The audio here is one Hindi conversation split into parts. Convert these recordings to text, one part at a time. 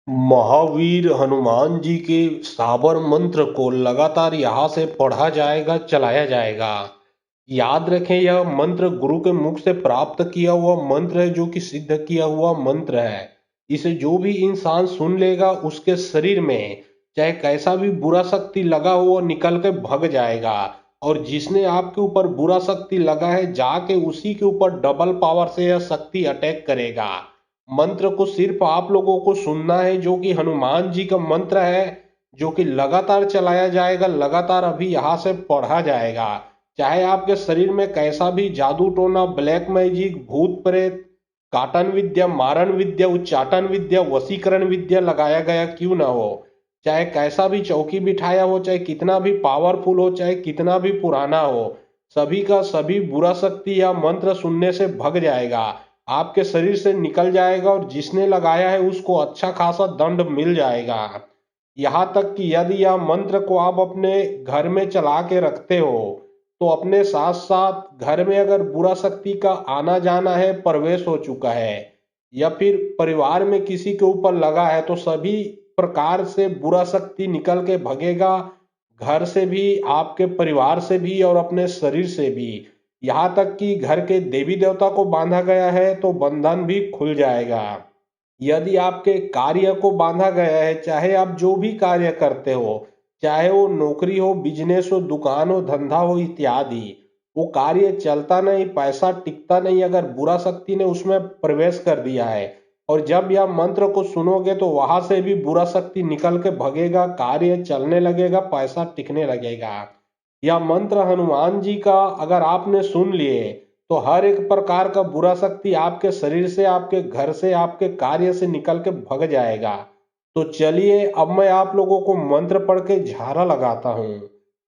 महावीर हनुमान जी के साबर मंत्र को लगातार यहाँ से पढ़ा जाएगा, चलाया जाएगा। याद रखें, यह मंत्र गुरु के मुख से प्राप्त किया हुआ मंत्र है, जो कि सिद्ध किया हुआ मंत्र है। इसे जो भी इंसान सुन लेगा, उसके शरीर में चाहे कैसा भी बुरा शक्ति लगा हो, वो निकल के भग जाएगा। और जिसने आपके ऊपर बुरा शक्ति लगा है, जाके उसी के ऊपर डबल पावर से यह शक्ति अटैक करेगा। मंत्र को सिर्फ आप लोगों को सुनना है, जो कि हनुमान जी का मंत्र है, जो कि लगातार चलाया जाएगा, लगातार अभी यहाँ से पढ़ा जाएगा। चाहे आपके शरीर में कैसा भी जादू टोना, ब्लैक मैजिक, भूत प्रेत, काटन विद्या, मारन विद्या, उच्चाटन विद्या, वशीकरण विद्या लगाया गया क्यों ना हो, चाहे कैसा भी चौकी बिठाया हो, चाहे कितना भी पावरफुल हो, चाहे कितना भी पुराना हो, सभी का सभी बुरा शक्ति या मंत्र सुनने से भग जाएगा, आपके शरीर से निकल जाएगा। और जिसने लगाया है उसको अच्छा खासा दंड मिल जाएगा। यहाँ तक कि यदि यह मंत्र को आप अपने घर में चला के रखते हो, तो अपने साथ साथ घर में अगर बुरा शक्ति का आना जाना है, प्रवेश हो चुका है, या फिर परिवार में किसी के ऊपर लगा है, तो सभी प्रकार से बुरा शक्ति निकल के भगेगा, घर से भी, आपके परिवार से भी, और अपने शरीर से भी। यहाँ तक कि घर के देवी देवता को बांधा गया है तो बंधन भी खुल जाएगा। यदि आपके कार्य को बांधा गया है, चाहे आप जो भी कार्य करते हो, चाहे वो नौकरी हो, बिजनेस हो, दुकान हो, धंधा हो इत्यादि, वो कार्य चलता नहीं, पैसा टिकता नहीं, अगर बुरा शक्ति ने उसमें प्रवेश कर दिया है। और जब यह मंत्र को सुनोगे तो वहां से भी बुरा शक्ति निकल के भगेगा, कार्य चलने लगेगा, पैसा टिकने लगेगा। यह मंत्र हनुमान जी का अगर आपने सुन लिए, तो हर एक प्रकार का बुरा शक्ति आपके शरीर से, आपके घर से, आपके कार्य से निकल के भग जाएगा। तो चलिए, अब मैं आप लोगों को मंत्र पढ़ के झारा लगाता हूँ।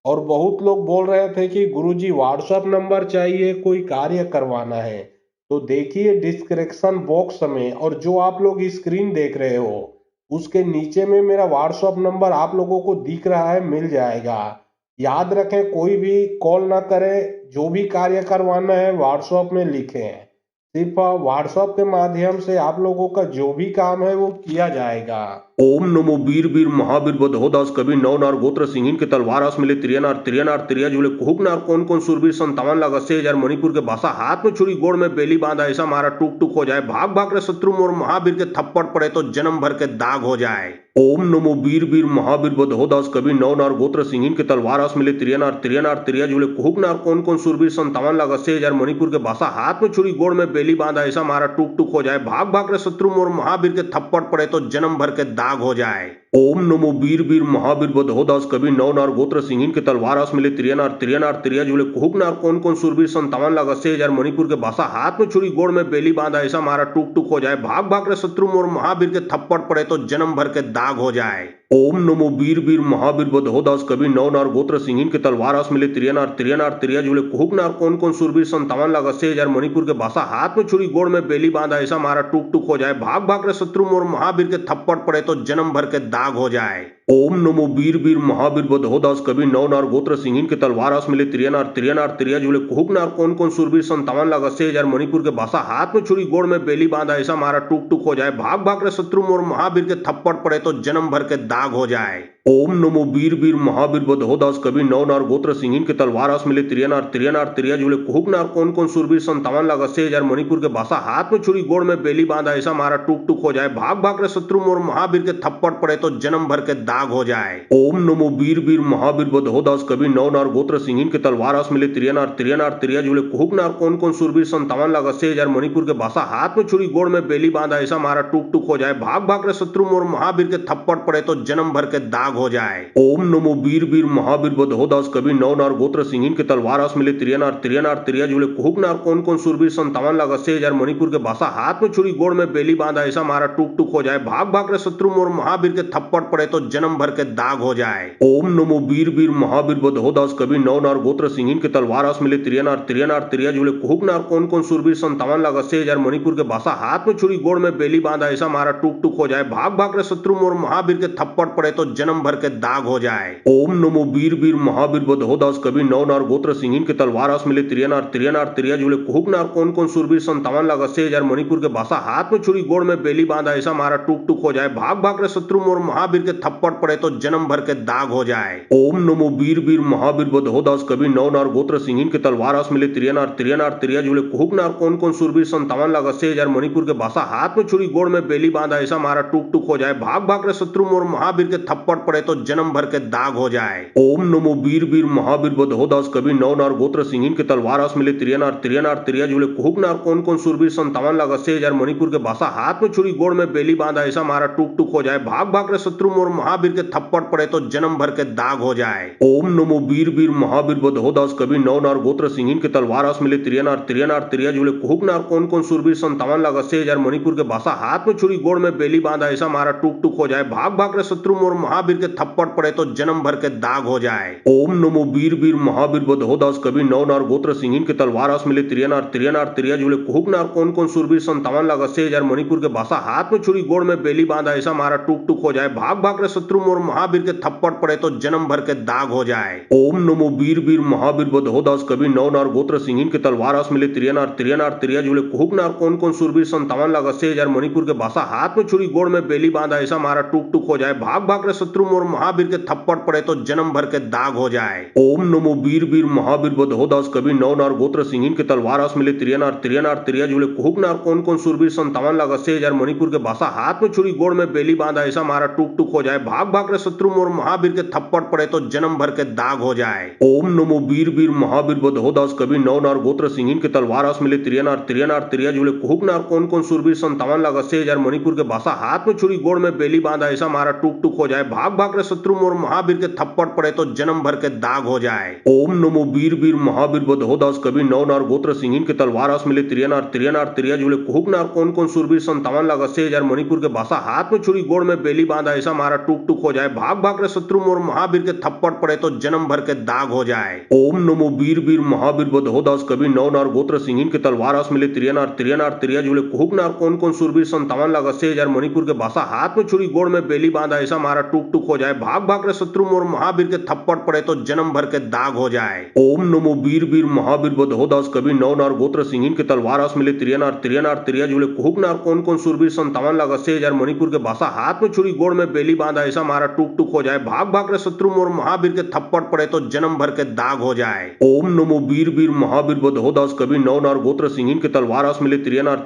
और बहुत लोग बोल रहे थे कि गुरुजी व्हाट्सएप नंबर चाहिए, कोई कार्य करवाना है। तो देखिए डिस्क्रिप्शन बॉक्स में, और जो आप लोग स्क्रीन देख रहे हो उसके नीचे में मेरा व्हाट्सएप नंबर आप लोगों को दिख रहा है, मिल जाएगा। याद रखें, कोई भी कॉल ना करें, जो भी कार्य करवाना है व्हाट्सएप में लिखें। सिर्फ व्हाट्सएप के माध्यम से आप लोगों का जो भी काम है वो किया जाएगा। ओम नमो वीर वीर महावीर बदहोदास कवि नौ नार गोत्र सिंहिन के तलवार आस मिले त्रिया नार त्रिया जुले कुहुक नार कौन कौन सूरवीर 57 लाख 80,000 मणिपुर के भाषा हाथ में छुरी गोड़ में बेली बांधा ऐसा मारा टूक टूक हो जाए भाग भाग रे शत्रु मोर महावीर के थप्पड़ पड़े तो जन्म भर के दाग हो जाए। ओम नमो वीर वीर महावीर बदहोदास कवि नौ नार गोत्र सिंहिन के तलवार आस मिले त्रिया नार त्रिया जुले कुहुक नार कौन कौन सूरवीर 57 लाख 80,000 मणिपुर के भाषा हाथ में छुरी गोड़ में बेली बांधा ऐसा मारा टूक टूक हो जाए भाग भाग रे शत्रु मोर महावीर के थप्पड़ पड़े तो जन्म भर के दाग हो जाए। ओम नमो वीर वीर महावीर बदहोदास कवि नौ नार गोत्र सिंहिन के तलवार आस मिले त्रिया नार त्रिया जुले कुहुक नार कौन कौन सूरवीर 57 लाख 80,000 मणिपुर के भाषा हाथ में छुरी गोड़ में बेली बांधा ऐसा मारा टूक टूक हो जाए भाग भाग रे शत्रु मोर महावीर के थप्पड़ पड़े तो जन्म भर के दाग हो जाए। ओम नमो वीर वीर महावीर बदहोदास कवि नौ नार गोत्र सिंहिन के तलवार आस मिले त्रिया नार त्रिया जुले कुहुक नार कौन कौन सूरवीर 57 लाख 80,000 मणिपुर के भाषा हाथ में छुरी गोड़ में बेली बांधा ऐसा मारा टूक टूक हो जाए भाग भाग रे शत्रु मोर महावीर के थप्पड़ पड़े तो जन्म भर के दाग हो जाए। ओम नमो वीर वीर महावीर बदहोदास कवि नौ नार गोत्र सिंहिन के तलवार आस मिले त्रिया नार त्रिया जुले कुहुक नार कौन कौन सूरवीर 57 लाख 80,000 मणिपुर के भाषा हाथ में छुरी गोड़ में बेली बांधा ऐसा मारा टूक टूक हो जाए भाग भाग रे शत्रु मोर महावीर के थप्पड़ पड़े तो जन्म भर के दाग हो जाए। ओम नमो वीर वीर महावीर बदहोदास कवि नौ नार गोत्र सिंहिन के तलवार आस मिले त्रिया नार त्रिया जुले कुहुक नार कौन कौन सूरवीर 57 लाख 80,000 मणिपुर के भाषा हाथ में छुरी गोड़ में बेली बांधा ऐसा मारा टूक टूक हो जाए भाग भाग रे शत्रु मोर महावीर के थप्पड़ पड़े तो जन्म भर के दाग हो जाए। ओम नमो वीर वीर महावीर बदहोदास कवि नौ नार गोत्र सिंहिन के तलवार आस मिले त्रिया नार त्रिया जुले कुहुक नार कौन कौन सूरवीर 57 लाख 80,000 मणिपुर के भाषा हाथ में छुरी गोड़ में बेली बांधा ऐसा मारा टूक टूक हो जाए भाग भाग रे शत्रु मोर महावीर के थप्पड़ पड़े तो जन्म भर के दाग हो जाए। ओम नमो वीर वीर महावीर बदहोदास कवि नौ नार गोत्र सिंहिन के तलवार आस मिले त्रिया नार त्रिया जुले कुहुक नार कौन कौन सूरवीर 57 लाख 80,000 मणिपुर के भाषा हाथ में छुरी गोड़ में बेली बांधा ऐसा मारा टूक टूक हो जाए भाग भाग रे शत्रु मोर महावीर के थप्पड़ पड़े तो जन्म भर के दाग हो जाए। ओम नमो वीर वीर महावीर बदहोदास कवि नौ नार गोत्र सिंहिन के तलवार आस मिले त्रिया नार त्रिया जुले कुहुक नार कौन कौन सूरवीर 57 लाख 80,000 मणिपुर के भाषा हाथ में छुरी गोड़ में बेली बांधा ऐसा मारा टूक टूक हो जाए भाग भाग रे शत्रु मोर महावीर के थप्पड़ पड़े तो जन्म भर के दाग हो जाए। ओम नमो वीर वीर महावीर बदहोदास कवि नौ नार गोत्र सिंहिन के तलवार मिले त्रिया नार जुड़े कुहुक नार कौन सूरवीर 57 लाख 80,000 मणिपुर के भाषा हाथ में छुरी गोड़ में बेली बांधा ऐसा मारा टूक टूक हो जाए। भाग भाग रे शत्रु मोर महावीर के थप्पड़ पड़े तो जन्म भर के दाग हो जाए। ओम नमो वीर वीर महावीर बदहोदास कवि नौ नार गोत्र सिंहिन के तलवार मिले त्रिया जुड़े कुहुक नार कौन सूरवीर 57 लाख 80,000 मणिपुर के भाषा हाथ में छुरी गोड़ में बेली बांधा ऐसा मारा टूक टूक हो जाए। भाग भाग रे शत्रु मोर महावीर के थप्पड़ पड़े तो जन्म भर के दाग हो जाए। ओम नमो वीर वीर महावीर बदहोदास कवि नौ नार गोत्र सिंहिन के तलवार मिले त्रिया जुड़े कुहुक नार कौन सूरवीर 57 लाख 80,000 मणिपुर के भाषा हाथ में छुरी गोड़ में बेली बांधा ऐसा मारा टूक टूक हो जाए। भाग भाग रे शत्रु मोर महावीर के थप्पड़ पड़े तो जन्म भर के दाग हो जाए। ओम नमो वीर वीर महावीर बदहोदास कवि नौ नार गोत्र सिंहिन के तलवार मिले त्रिया जुड़े कुहुक नार कौन सूरवीर 57 लाख 80,000 मणिपुर के भाषा हाथ में छुरी गोड़ में बेली बांधा ऐसा मारा टूक टूक हो जाए। भाग भाग रे शत्रु मोर महावीर के थप्पड़ पड़े तो जन्म भर के दाग हो जाए। ओम नमो वीर वीर महावीर बदहोदास कवि नौ नार गोत्र सिंहिन के तलवार मिले त्रिया जुड़े कुहुक नार कौन सूरवीर 57 लाख 80,000 मणिपुर के भाषा हाथ में छुरी गोड़ में बेली बांधा ऐसा मारा टूक टूक हो जाए। भाग भाग रे शत्रु मोर महावीर के थप्पड़ पड़े तो जन्म भर के दाग हो जाए। ओम नमो वीर वीर महावीर बदहोदास कवि नौ नार गोत्र सिंहिन के तलवार मिले त्रिया जुड़े कुहुक नार कौन सूरवीर 57 लाख 80,000 मणिपुर के भाषा हाथ में छुरी गोड़ में बेली बांधा ऐसा मारा टूक टूक हो जाए। भाग भाग रे शत्रु मोर महावीर के थप्पड़ पड़े तो जन्म भर के दाग हो जाए। ओम नमो वीर वीर महावीर बदहोदास कवि नौ नार गोत्र सिंहिन के तलवार मिले त्रिया जुड़े कुहुक नार कौन सूरवीर 57 लाख 80,000 मणिपुर के भाषा हाथ में छुरी गोड़ में बेली बांधा ऐसा मारा टूक टूक हो जाए। भाग भाग रे शत्रु मोर महावीर के थप्पड़ पड़े तो जन्म भर के दाग हो जाए। ओम नमो वीर वीर महावीर बदहोदास कवि नौ नार गोत्र सिंहिन के तलवार मिले त्रिया जुड़े कुहुक नार कौन सूरवीर 57 लाख 80,000 मणिपुर के भाषा हाथ में छुरी गोड़ में बेली बांधा ऐसा मारा टूक टूक हो जाए। भाग भाग रे शत्रु मोर महावीर के थप्पड़ पड़े तो जन्म भर के दाग हो जाए। ओम नमो वीर वीर महावीर बदहोदास कवि नौ नार गोत्र सिंहिन के तलवार मिले त्रिया जुड़े कुहुक नार कौन सूरवीर 57 लाख 80,000 मणिपुर के भाषा हाथ में छुरी गोड़ में बेली बांधा ऐसा मारा टूक टूक हो जाए। भाग भाग रे शत्रु मोर महावीर के थप्पड़ पड़े तो जन्म भर के दाग हो जाए। ओम नमो वीर वीर महावीर बदहोदास कवि नौ नार गोत्र सिंहिन के तलवार मिले त्रिया जुड़े कुहुक नार कौन सूरवीर 57 लाख 80,000 मणिपुर के भाषा हाथ में छुरी गोड़ में बेली बांधा ऐसा मारा टूक टूक हो जाए। भाग भाग रे शत्रु मोर महावीर के थप्पड़ पड़े तो जन्म भर के दाग हो जाए। ओम नमो वीर वीर महावीर बदहोदास कवि नौ नार गोत्र सिंहिन के तलवार मिले त्रिया जुड़े कुहुक नार कौन सूरवीर 57 लाख 80,000 मणिपुर के भाषा हाथ में छुरी गोड़ में बेली बांधा ऐसा मारा टूक टूक हो जाए। भाग भाग रे शत्रु मोर महावीर के थप्पड़ पड़े तो जन्म भर के दाग हो जाए। ओम नमो वीर वीर महावीर बदहोदास कवि नौ नार गोत्र सिंहिन के तलवार मिले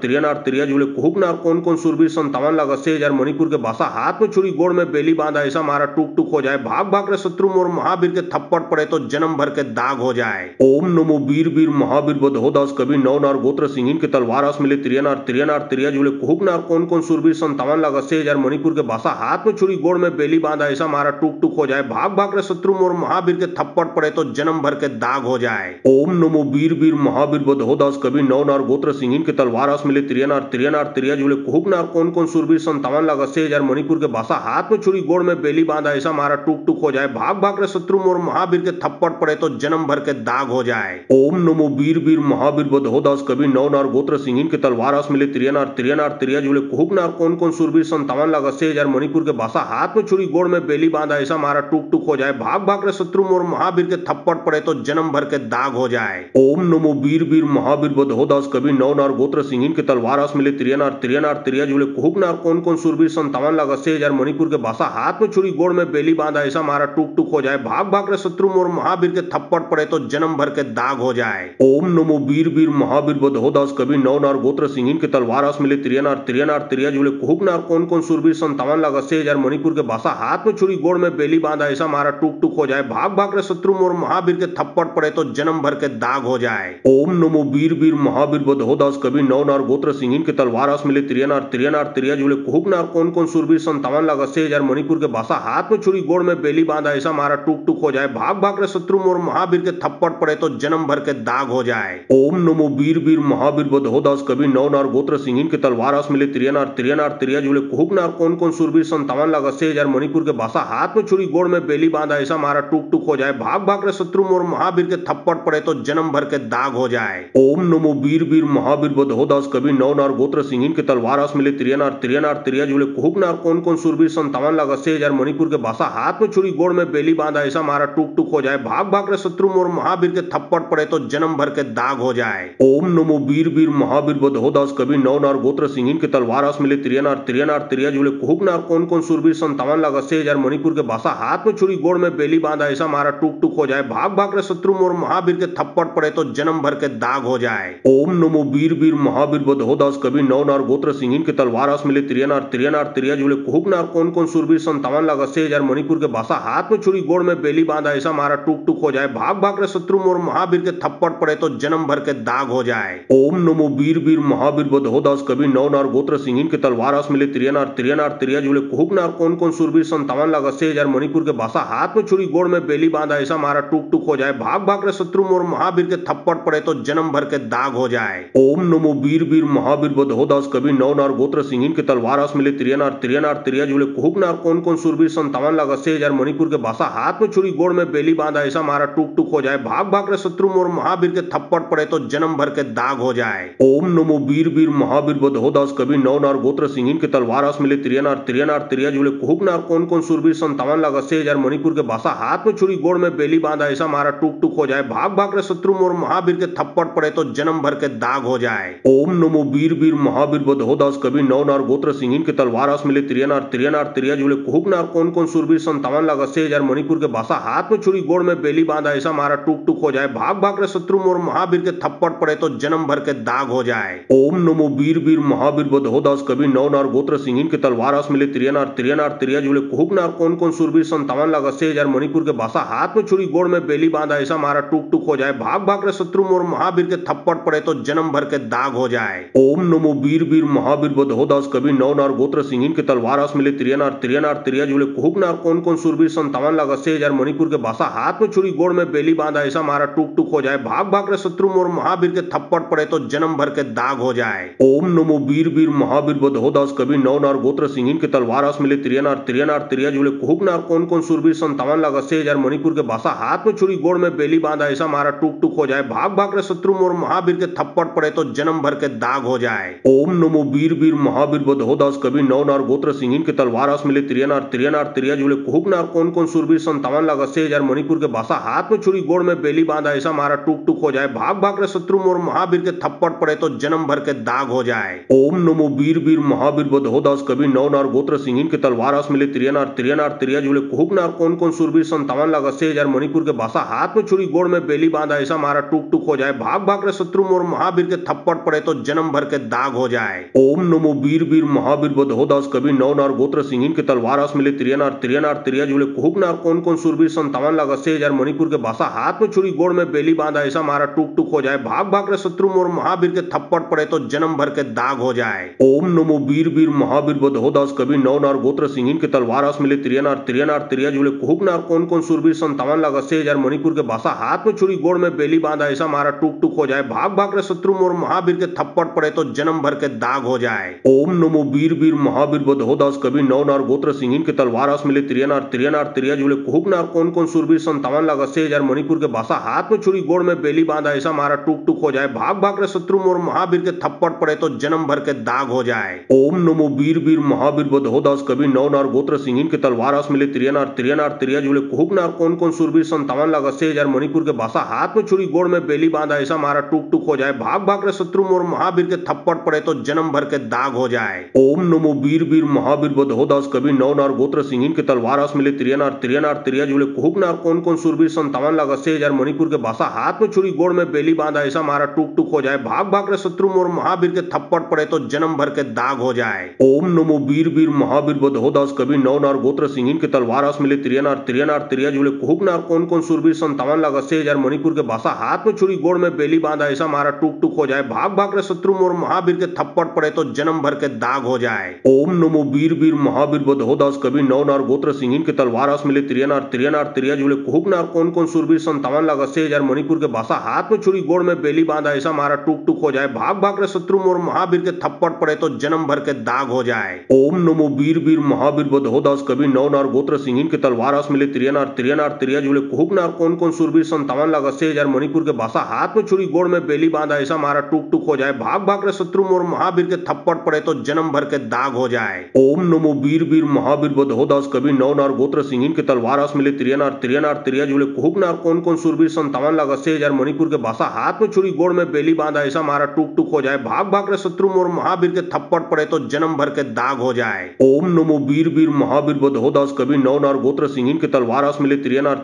त्रिया जुड़े कुहुक नार कौन सूरवीर 57 लाख 80,000 मणिपुर के भाषा हाथ में छुरी गोड़ में बेली बांधा ऐसा मारा टूक टूक हो जाए। भाग भाग रे शत्रु मोर महावीर के थप्पड़ पड़े तो जन्म भर के दाग हो जाए। ओम नमो वीर वीर महावीर बदहोदास कवि नौ नार गोत्र सिंहिन के तलवार मिले त्रिया जुड़े कुहुक नार कौन सूरवीर 57 लाख 80,000 मणिपुर के भाषा हाथ में छुरी गोड़ में बेली बांधा ऐसा मारा टूक टूक हो जाए। भाग भाग रे शत्रु मोर महावीर के थप्पड़ पड़े तो जन्म भर के दाग हो जाए। ओम नमो वीर वीर महावीर बदहोदास कवि नौ नार गोत्र सिंहिन के तलवार मिले त्रिया जुड़े कुहुक नार कौन सूरवीर 57 लाख 80,000 मणिपुर के भाषा हाथ में छुरी गोड़ में बेली बांधा ऐसा मारा टूक टूक हो जाए। भाग भाग रे शत्रु मोर महावीर के थप्पड़ पड़े तो जन्म भर के दाग हो जाए। ओम नमो वीर वीर महावीर बदहोदास कवि नौ नार गोत्र सिंहिन के तलवार मिले त्रिया जुड़े कुहुक नार कौन सूरवीर 57 लाख 80,000 मणिपुर के भाषा हाथ में छुरी गोड़ में बेली बांधा ऐसा मारा टूक टूक हो जाए। भाग भाग रे शत्रु मोर महावीर के थप्पड़ पड़े तो जन्म भर के दाग हो जाए। ओम नमो वीर वीर महावीर बदहोदास कवि नौ नार गोत्र सिंहिन के तलवार मिले त्रिया जुड़े कुहुक नार कौन सूरवीर 57 लाख 80,000 मणिपुर के भाषा हाथ में छुरी गोड़ में बेली बांधा ऐसा मारा टूक टूक हो जाए। भाग भाग रे शत्रु मोर महावीर के थप्पड़ पड़े तो जन्म भर के दाग हो जाए। ओम नमो वीर वीर महावीर बदहोदास कवि नौ नार गोत्र सिंहिन के तलवार मिले त्रिया जुड़े कुहुक नार कौन सूरवीर 57 लाख 80,000 मणिपुर के भाषा हाथ में छुरी गोड़ में बेली बांधा ऐसा मारा टूक टूक हो जाए। भाग भाग रे शत्रु मोर महावीर के थप्पड़ पड़े तो जन्म भर के दाग हो जाए। ओम नमो वीर वीर महावीर बदहोदास कवि नौ नार गोत्र सिंहिन के तलवार मिले त्रिया जुड़े कुहुक नार कौन सूरवीर 57 लाख 80,000 मणिपुर के भाषा हाथ में छुरी गोड़ में बेली बांधा ऐसा मारा टूक टूक हो जाए। भाग भाग रे शत्रु मोर महावीर के थप्पड़ पड़े तो जन्म भर के दाग हो जाए। ओम नमो वीर वीर महावीर बदहोदास कवि नौ नार गोत्र सिंहिन के तलवार मिले त्रिया जुड़े कुहुक नार कौन सूरवीर 57 लाख 80,000 मणिपुर के भाषा हाथ में छुरी गोड़ में बेली बांधा ऐसा मारा टूक टूक हो जाए। भाग भाग रे शत्रु मोर महावीर के थप्पड़ पड़े तो जन्म भर के दाग हो जाए। ओम नमो वीर वीर महावीर बदहोदास कवि नौ नार गोत्र सिंहिन के तलवार मिले त्रिया जुड़े कुहुक नार कौन सूरवीर 57 लाख 80,000 मणिपुर के भाषा हाथ में छुरी गोड़ में बेली बांधा ऐसा मारा टूक टूक हो जाए, भाग भाग रहे शत्रु मोर महावीर के थप्पड़ पड़े तो जन्म भर के दाग हो जाए। ओम नमो वीर वीर महावीर बदहोदास कवि नौ नार गोत्र सिंहिन के तलवारास मिले त्रिया जुले कुहुक नार कौन कौन सुरवीर 57 लाख 80,000 मणिपुर के भाषा हाथ में छुरी गोड़ में बेली बांधा ऐसा मारा टूक टूक हो जाए, भाग भाग रहे शत्रु मोर महावीर के थप्पड़ पड़े तो जन्म भर के दाग हो जाए। ओम नमो वीर वीर महावीर बदहोदास कवि नौ नार गोत्र सिंहिन के तलवारास मिले त्रिया जुले कुहुक नार कौन कौन सुरवीर 57 लाख 80,000 मणिपुर के भाषा हाथ में छुरी गोड़ में बेली बांधा ऐसा मारा टूक टूक हो जाए, भाग भाग रहे शत्रु मोर महावीर के थप्पड़ पड़े तो जन्म भर के दाग हो जाए। ओम नमो वीर वीर महावीर बदहोदास कवि नौ नार गोत्र सिंहिन के तलवारास मिले त्रिया जुले कुहुक नार कौन कौन सुरवीर 57 लाख 80,000 मणिपुर के भाषा हाथ में छुरी गोड़ में बेली बांधा ऐसा मारा टूक टूक हो जाए, भाग भाग रहे शत्रु मोर महावीर के थप्पड़ पड़े तो जन्म भर के दाग हो जाए। ओम नमो वीर वीर महावीर बदहोदास कवि नौ नार गोत्र सिंहिन के तलवारास मिले त्रिया जुले कुहुक नार कौन कौन सुरवीर 57 लाख 80,000 मणिपुर के भाषा हाथ में छुरी गोड़ में बेली बांधा ऐसा मारा टूक टूक हो जाए, भाग भाग रहे शत्रु मोर महावीर के थप्पड़ पड़े तो जन्म भर के दाग हो जाए। ओम नमो वीर वीर महावीर बदहोदास कवि नौ नार गोत्र सिंहिन के तलवारास मिले त्रिया जुले कुहुक नार कौन कौन सुरवीर 57 लाख 80,000 मणिपुर के भाषा हाथ में छुरी गोड़ में बेली बांधा ऐसा मारा टूक टूक हो जाए, भाग भाग रहे शत्रु मोर महावीर के थप्पड़ पड़े तो जन्म भर के दाग हो जाए। ओम नमो वीर वीर महावीर बदहोदास कवि नौ नार गोत्र सिंहिन के तलवारास मिले त्रिया जुले कुहुक नार कौन कौन सुरवीर 57 लाख 80,000 मणिपुर के भाषा हाथ में छुरी गोड़ में बेली बांधा ऐसा मारा टूक टूक हो जाए, भाग भाग रहे शत्रु मोर महावीर के थप्पड़ पड़े तो जन्म भर के दाग हो जाए। ओम नमो वीर वीर महावीर बदहोदास कवि नौ नार गोत्र सिंहिन के तलवारास मिले त्रिया जुले कुहुक नार कौन कौन सुरवीर 57 लाख 80,000 मणिपुर के भाषा हाथ में छुरी गोड़ में बेली बांधा ऐसा मारा टूक टूक हो जाए, भाग भाग रहे शत्रु मोर महावीर के थप्पड़ पड़े तो जन्म भर के दाग हो जाए। ओम नमो वीर वीर महावीर बदहोदास कवि नौ नार गोत्र सिंहिन के तलवारास मिले त्रिया जुले कुहुक नार कौन कौन सुरवीर 57 लाख 80,000 मणिपुर के भाषा हाथ में छुरी गोड़ में बेली बांधा ऐसा मारा टूक टूक हो जाए, भाग भाग रहे शत्रु मोर महावीर के थप्पड़ पड़े तो जन्म भर के दाग हो जाए। ओम नमो वीर वीर महावीर बदहोदास कवि नौ नार गोत्र सिंहिन के तलवारास मिले त्रिया जुले कुहुक नार कौन कौन सुरवीर 57 लाख 80,000 मणिपुर के भाषा हाथ में छुरी गोड़ में बेली बांधा ऐसा मारा टूक टूक हो जाए, भाग भाग रहे शत्रु मोर महावीर के थप्पड़ पड़े तो जन्म भर के दाग हो जाए। ओम नमो वीर वीर महावीर बदहोदास कवि नौ नार गोत्र सिंहिन के तलवारास मिले त्रिया जुले कुहुक नार कौन कौन सुरवीर 57 लाख 80,000 मणिपुर के भाषा हाथ में छुरी गोड़ में बेली बांधा ऐसा मारा टूक टूक हो जाए, भाग भाग रहे शत्रु मोर महावीर के थप्पड़ पड़े तो जन्म भर के दाग हो जाए। ओम नमो वीर वीर महावीर बदहोदास कवि नौ नार गोत्र सिंहिन के तलवारास मिले त्रिया जुले कुहुक नार कौन कौन सुरवीर 57 लाख 80,000 मणिपुर के भाषा हाथ में छुरी गोड़ में बेली बांधा ऐसा मारा टूक टूक हो जाए, भाग भाग रहे शत्रु मोर महावीर के थप्पड़ पड़े तो जन्म भर के दाग हो जाए। ओम नमो वीर वीर महावीर बदहोदास कवि नौ नार गोत्र सिंहिन के तलवारास मिले त्रिया जुले कुहुक नार कौन कौन सुरवीर 57 लाख 80,000 मणिपुर के भाषा हाथ में छुरी गोड़ में बेली बांधा ऐसा मारा टूक टूक हो जाए, भाग भाग रहे शत्रु मोर महावीर के थप्पड़ पड़े तो जन्म भर के दाग हो जाए। ओम नमो वीर वीर महावीर बदहोदास कवि नौ नार गोत्र सिंहिन के तलवारास मिले त्रिया जुले कुहुक नार कौन कौन सुरवीर 57 लाख 80,000 मणिपुर के भाषा हाथ में छुरी गोड़ में बेली बांधा ऐसा मारा टूक टूक हो जाए, भाग भाग रहे शत्रु मोर महावीर के थप्पड़ पड़े तो जन्म भर के दाग हो जाए। ओम नमो वीर वीर महावीर बदहोदास कवि नौ नार गोत्र सिंहिन के तलवारास मिले त्रिया जुले कुहुक नार कौन कौन सुरवीर 57 लाख 80,000 मणिपुर के भाषा हाथ में छुरी गोड़ में बेली बांधा ऐसा मारा टूक टूक हो जाए, भाग भाग रहे शत्रु मोर महावीर के थप्पड़ पड़े तो जन्म भर के दाग हो जाए। ओम नमो वीर वीर महावीर बदहोदास कवि नौ नार गोत्र सिंहिन के तलवारास मिले त्रिया जुले कुहुक नार कौन कौन सुरवीर 57 लाख 80,000 मणिपुर के भाषा हाथ में छुरी गोड़ में बेली बांधा ऐसा मारा टूक टूक हो जाए, भाग भाग रहे शत्रु मोर महावीर के थप्पड़ पड़े तो जन्म भर के दाग हो जाए। ओम नमो वीर वीर महावीर बदहोदास कवि नौ नार गोत्र सिंहिन के तलवारास मिले त्रिया जुले कुहुक नार कौन कौन सुरवीर 57 लाख 80,000 मणिपुर के भाषा हाथ में छुरी गोड़ में बेली बांधा ऐसा मारा टूक टूक हो जाए, भाग भाग रहे शत्रु मोर महावीर के थप्पड़ पड़े तो जन्म भर के दाग हो जाए। ओम नमो वीर वीर महावीर बदहोदास कवि नौ नार गोत्र सिंहिन के तलवारास मिले त्रिया जुले कुहुक नार कौन कौन सुरवीर 57 लाख 80,000 मणिपुर के भाषा हाथ में छुरी गोड़ में बेली बांधा ऐसा मारा टूक टूक हो जाए, भाग भाग रहे शत्रु मोर महावीर के थप्पड़ पड़े तो जन्म भर के दाग हो जाए। ओम नमो वीर वीर महावीर बदहोदास कवि नौ नार गोत्र सिंहिन के तलवारास मिले त्रिया जुले कुहुक नार कौन कौन सुरवीर 57 लाख 80,000 मणिपुर के भाषा हाथ में छुरी गोड़ में बेली बांधा ऐसा मारा टूक टूक हो जाए, भाग भाग रहे शत्रु मोर महावीर के थप्पड़ पड़े तो जन्म भर के दाग हो जाए। ओम नमो वीर वीर महावीर बदहोदास कवि नौ नार गोत्र सिंहिन के तलवारास मिले त्रिया जुले कुहुक नार कौन कौन सुरवीर 57 लाख 80,000 मणिपुर के भाषा हाथ में छुरी गोड़ में बेली बांधा ऐसा मारा टूक टूक हो जाए, भाग भाग रहे शत्रु मोर महावीर के थप्पड़ पड़े तो जन्म भर के दाग हो जाए। ओम नमो वीर वीर महावीर बधो दास कबीर नौ नार गोत्र सिंहिन के तलवार आस मिले तिरिया तिरिया जुले कुहुक नार कौन कौन सूरबीर 57 लाख 80,000 मणिपुर के भाषा हाथ में छुरी गोड़ में बेली बांधा ऐसा मारा टूक टूक हो जाए भाग भाग रे शत्रु मोर महावीर के थप्पड़ पड़े तो जन्म भर के दाग हो जाए। ओम नमो वीर वीर महावीर बधो दास कबीर नौ नार गोत्र सिंहिन के तलवार आस मिले तिरिया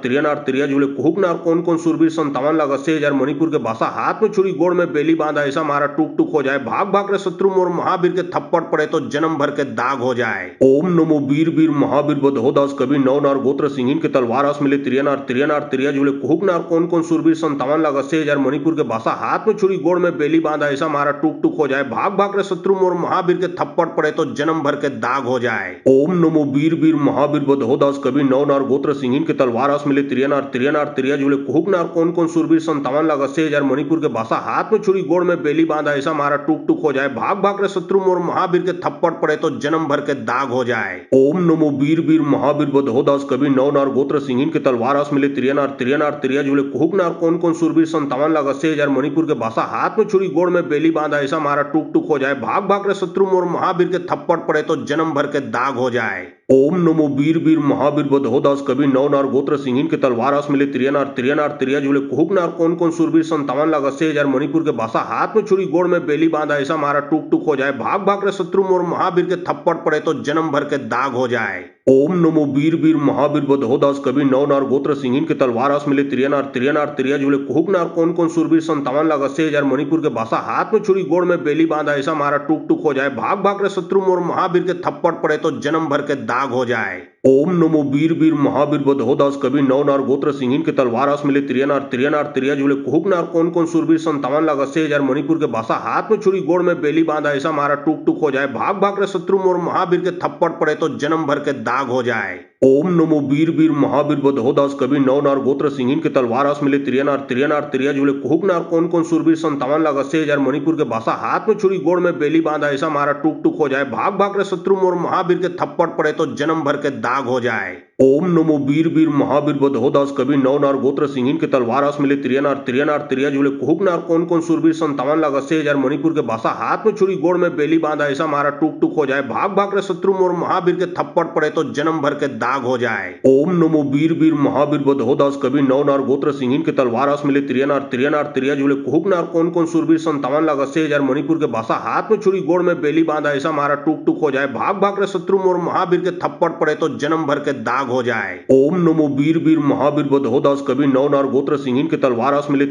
तिरिया जुले कुहुक नार कौन कौन सूरबीर 57 लाख 80,000 मणिपुर के भाषा हाथ में छुरी गोड़ में बेली बांधा ऐसा मारा टूक टूक हो जाए भाग भाग रे शत्रु मोर महावीर के थप्पड़ पड़े तो जन्म भर के दाग हो जाए। ओम नमो वीर वीर महावीर बधो दास कबीर नौ नार गोत्र सिंहिन के तलवार आस मिले तिरिया तिरिया जुले कुहुक नार कौन कौन सूरबीर 57 लाख 80,000 मणिपुर के भाषा हाथ में छुरी गोड़ में बेली बांधा ऐसा मारा टूक टूक हो जाए भाग भाग रे शत्रु मोर महावीर के थप्पड़ पड़े तो जन्म भर के दाग हो जाए। ओम नमो वीर वीर महावीर बधो दास कबीर नौ नार गोत्र सिंहिन के तलवार आस मिले तिरिया जुले कुहुक नार कौन कौन सूरबीर 57 लाख 80,000 मणिपुर के भाषा हाथ में छुरी गोड़ में बेली बांधा ऐसा मारा टूक टूक हो जाए भाग भाग रे शत्रु मोर महावीर के थप्पड़ पड़े तो जन्म भर के दाग हो जाए। ओम नमो वीर वीर महावीर बधो दास कबीर नौ नार गोत्र सिंहिन के तलवार आस मिले तिरिया जुले कुहुक नार कौन कौन सूरबीर 57 लाख 80,000 मणिपुर के भाषा हाथ में छुरी गोड़ में बेली बांधा ऐसा मारा टूक टूक हो जाए भाग भाग रे शत्रु मोर महावीर के थप्पड़ पड़े तो जन्म भर के दाग हो जाए। ओम नमो वीर वीर महावीर बधो दास कबीर नौ नार गोत्र सिंहिन के तलवार आस मिले तिरिया जुले कुहुक नार कौन कौन सूरबीर 57 लाख 80,000 मणिपुर के भाषा हाथ में छुरी गोड़ में बेली बांधा ऐसा मारा टूक टूक हो जाए भाग भाग रे शत्रु मोर महावीर के थप्पड़ पड़े तो जन्म भर के दाग हो जाए। ओम नमो वीर वीर महावीर बधो दास कबीर नौ नार गोत्र सिंहिन के तलवार आस मिले तिरिया जुले कुहुक नार कौन कौन सूरबीर 57 लाख 80,000 मणिपुर के भाषा हाथ में छुरी गोड़ में बेली बांधा ऐसा मारा टूक टूक हो जाए भाग भाग रे शत्रु मोर महावीर के थप्पड़ पड़े तो जन्म भर के दाग हो जाए। ओम नमो वीर वीर महावीर बधो दास कबीर नौ नार गोत्र सिंहिन के तलवार आस मिले तिरिया जुले कुहुक नार कौन कौन सूरबीर 57 लाख 80,000 मणिपुर के भाषा हाथ में छुरी गोड़ में बेली बांधा ऐसा मारा टूक टूक हो जाए भाग भाग रे शत्रु मोर महावीर के थप्पड़ पड़े तो जन्म भर के दाग हो जाए। ओम नमो वीर वीर महावीर बधो दास कबीर नौ नार गोत्र सिंहिन के तलवार आस मिले तिरिया जुले कुहुक नार कौन कौन सूरबीर 57 लाख 80,000 मणिपुर के भाषा हाथ में छुरी गोड़ में बेली बांधा ऐसा मारा टूक टूक हो जाए भाग भाग रे शत्रु मोर महावीर के थप्पड़ पड़े तो जन्म भर के दाग हो जाए। ओम नमो वीर वीर महावीर बधो दास कबीर नौ नार गोत्र सिंहिन के तलवार आस मिले तिरिया जुले कुहुक नार कौन कौन सूरबीर 57 लाख 80,000 मणिपुर के भाषा हाथ में छुरी गोड़ में बेली बांधा ऐसा मारा टूक टूक हो जाए भाग भाग रे शत्रु मोर महावीर के थप्पड़ पड़े तो जन्म भर के दाग हो जाए। ओम नमो वीर वीर महावीर बधो दास कबीर नौ नार गोत्र सिंहिन के तलवार आस मिले तिरिया जुले कुहुक नार कौन कौन सूरबीर 57 लाख 80,000 मणिपुर के भाषा हाथ में छुरी गोड़ में बेली बांधा ऐसा मारा टूक टूक हो जाए भाग भाग रे शत्रु मोर महावीर के थप्पड़ पड़े तो जन्म भर के दाग हो जाए। ओम नमो वीर वीर महावीर बधो दास कबीर नौ नार गोत्र सिंहिन के तलवार आस मिले